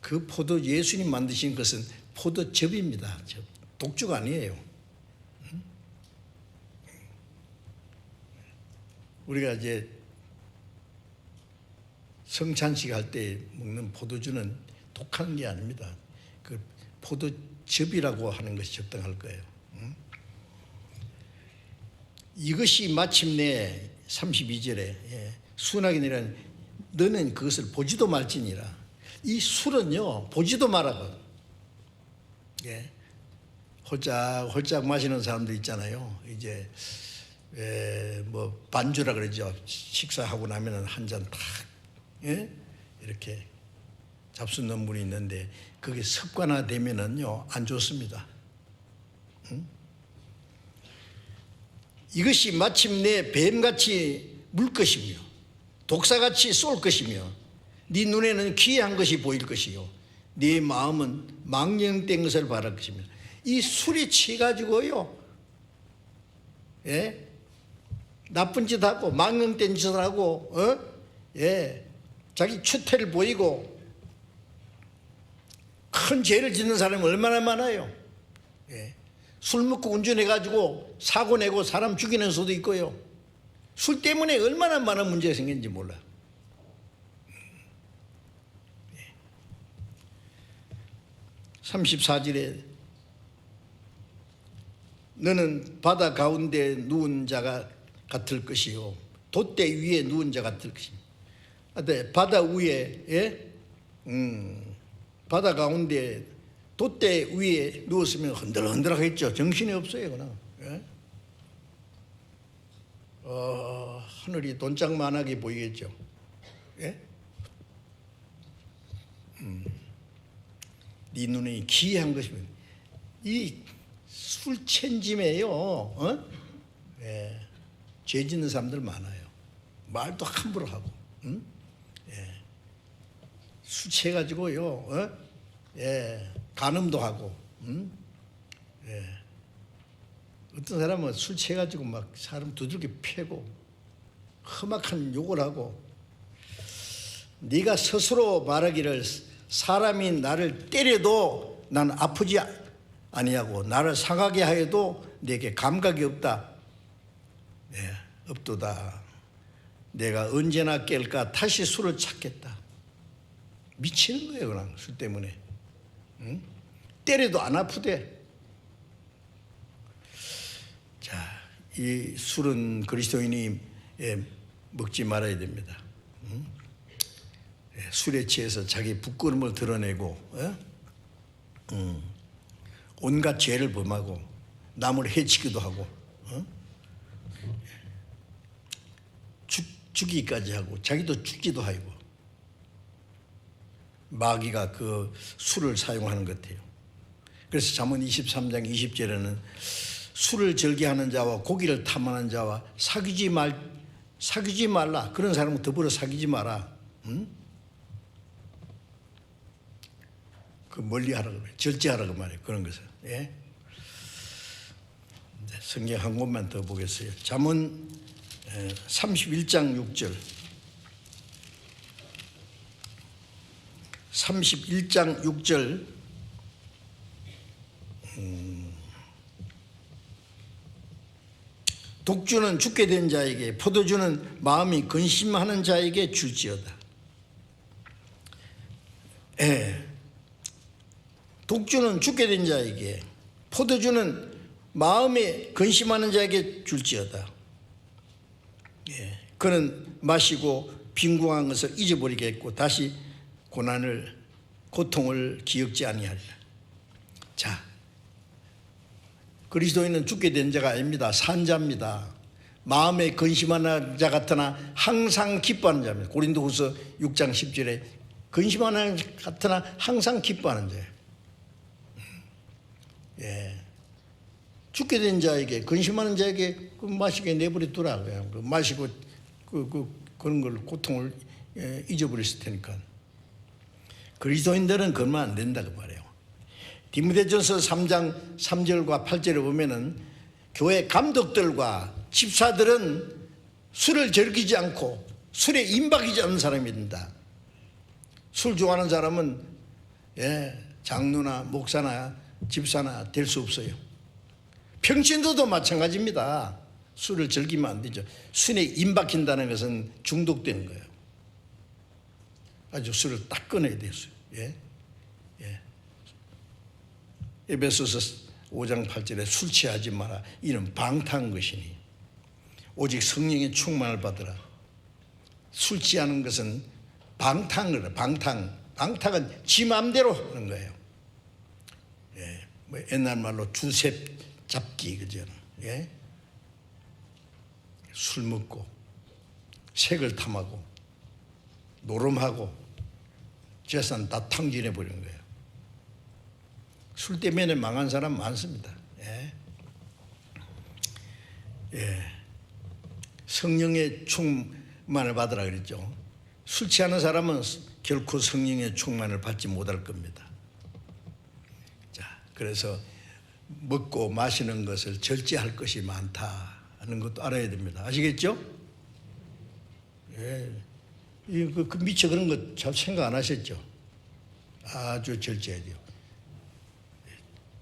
그 예수님 만드신 것은 포도즙입니다. 독주가 아니에요. 우리가 이제 성찬식 할 때 먹는 포도주는 독한 게 아닙니다. 그 포도즙이라고 하는 것이 적당할 거예요. 이것이 마침내 32절에 순하게 내란 너는 그것을 보지도 말지니라. 이 술은요 보지도 말라고. 홀짝홀짝 마시는 사람들 있잖아요. 이제 뭐 반주라 그러죠. 식사하고 나면은 한 잔 탁 이렇게 잡수는 분이 있는데 그게 습관화되면은요 안 좋습니다. 이것이 마침내 뱀같이 물 것이며 독사같이 쏠 것이며 네 눈에는 기이한 것이 보일 것이요 네 마음은 망령된 것을 바랄 것이며. 이 술이 취해가지고요 나쁜 짓 하고 망령된 짓을 하고 자기 추태를 보이고 큰 죄를 짓는 사람이 얼마나 많아요. 술 먹고 운전해가지고 사고 내고 사람 죽이는 수도 있고요. 술 때문에 얼마나 많은 문제가 생겼는지 몰라. 34절에 너는 바다 가운데 누운 자가 같을 것이요 돛대 위에 누운 자 같을 것이며. 바다 위에 바다 가운데 돛대 위에 누웠으면 흔들흔들하겠죠. 정신이 없어요 그냥. 하늘이 돈짝만하게 보이겠죠. 네 눈에 기이한 것이면 이 술 챈짐에요 죄 짓는 사람들 많아요. 말도 함부로 하고 술 취해가지고요 간음도 하고 어떤 사람은 술 취해가지고 막 사람 두들겨 패고 험악한 욕을 하고. 네가 스스로 말하기를 사람이 나를 때려도 난 아프지 아니하고 나를 상하게 하여도 내게 감각이 없다. 없도다. 내가 언제나 깰까 다시 술을 찾겠다. 미치는 거예요 그냥 술 때문에. 때려도 안 아프대. 자, 이 술은 그리스도인이 먹지 말아야 됩니다. 술에 취해서 자기 부끄러움을 드러내고 온갖 죄를 범하고 남을 해치기도 하고 죽이기까지 하고 자기도 죽기도 하고. 마귀가 그 술을 사용하는 것 같아요. 그래서 잠언 23장 20절에는 술을 즐겨하는 자와 고기를 탐하는 자와 사귀지 말라. 그런 사람과 더불어 사귀지 마라. 그 멀리하라고 그래요. 절제하라고 말해요. 그런 것을. 성경 한 곳만 더 보겠어요. 잠언 31장 6절. 31장 6절. 독주는 죽게 된 자에게 포도주는 마음이 근심하는 자에게 줄지어다. 독주는 죽게 된 자에게 포도주는 마음에 근심하는 자에게 줄지어다. 그는 마시고 빈궁한 것을 잊어버리겠고 다시 고통을 기억지 아니하리라. 자, 그리스도인은 죽게 된 자가 아닙니다. 산 자입니다. 마음에 근심하는 자 같으나 항상 기뻐하는 자입니다. 고린도후서 6장 10절에 근심하는 자 같으나 항상 기뻐하는 자예요. 죽게 된 자에게 근심하는 자에게 마시게 내버려 두라고요. 마시고 그런 걸 고통을 잊어버렸을 테니까. 그리스도인들은 그러면 안 된다고 말해요. 디모데전서 3장 3절과 8절에 보면은 교회 감독들과 집사들은 술을 즐기지 않고 술에 임박이지 않는 사람이 된다. 술 좋아하는 사람은 장로나 목사나 집사나 될 수 없어요. 평신도도 마찬가지입니다. 술을 즐기면 안 되죠. 술에 임박힌다는 것은 중독되는 거예요. 아주 술을 딱 끊어야 돼요. 에베소서 5장 8절에 술 취하지 마라. 이는 방탕한 것이니. 오직 성령의 충만을 받으라. 술 취하는 것은 방탕을 방탕은 지 마음대로 하는 거예요. 예, 뭐 옛날 말로 주셉 잡기 그죠? 예? 술 먹고 색을 탐하고 노름하고 재산 다 탕진해 버리는 거예요. 술 때문에 망한 사람 많습니다. 예. 예. 성령의 충만을 받으라 그랬죠. 술 취하는 사람은 결코 성령의 충만을 받지 못할 겁니다. 자, 그래서 먹고 마시는 것을 절제할 것이 많다 하는 것도 알아야 됩니다. 아시겠죠? 예. 미처 그런 것 잘 생각 안 하셨죠? 아주 절제해야 돼요.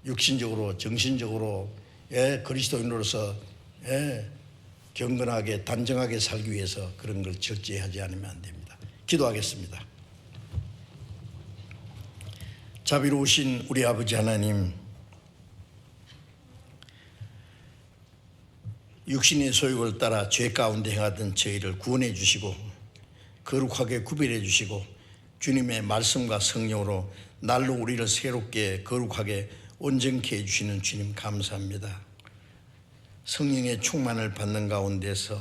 육신적으로, 정신적으로, 예, 그리스도인으로서, 예, 경건하게, 단정하게 살기 위해서 그런 걸 절제하지 않으면 안 됩니다. 기도하겠습니다. 자비로우신 우리 아버지 하나님, 육신의 소욕을 따라 죄 가운데 행하던 저희를 구원해 주시고 거룩하게 구별해 주시고 주님의 말씀과 성령으로 날로 우리를 새롭게 거룩하게 온전케 해주시는 주님 감사합니다. 성령의 충만을 받는 가운데서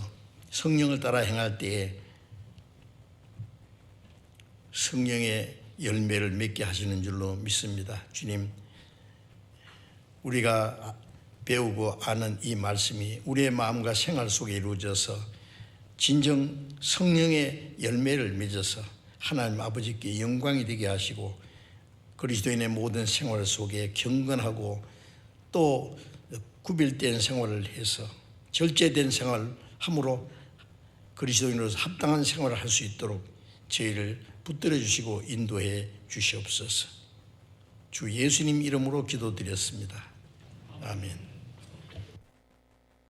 성령을 따라 행할 때에 성령의 열매를 맺게 하시는 줄로 믿습니다. 주님, 우리가 배우고 아는 이 말씀이 우리의 마음과 생활 속에 이루어져서 진정 성령의 열매를 맺어서 하나님 아버지께 영광이 되게 하시고 그리스도인의 모든 생활 속에 경건하고 또 구별된 생활을 해서 절제된 생활을 함으로 그리스도인으로서 합당한 생활을 할 수 있도록 저희를 붙들어 주시고 인도해 주시옵소서. 주 예수님 이름으로 기도드렸습니다. 아멘.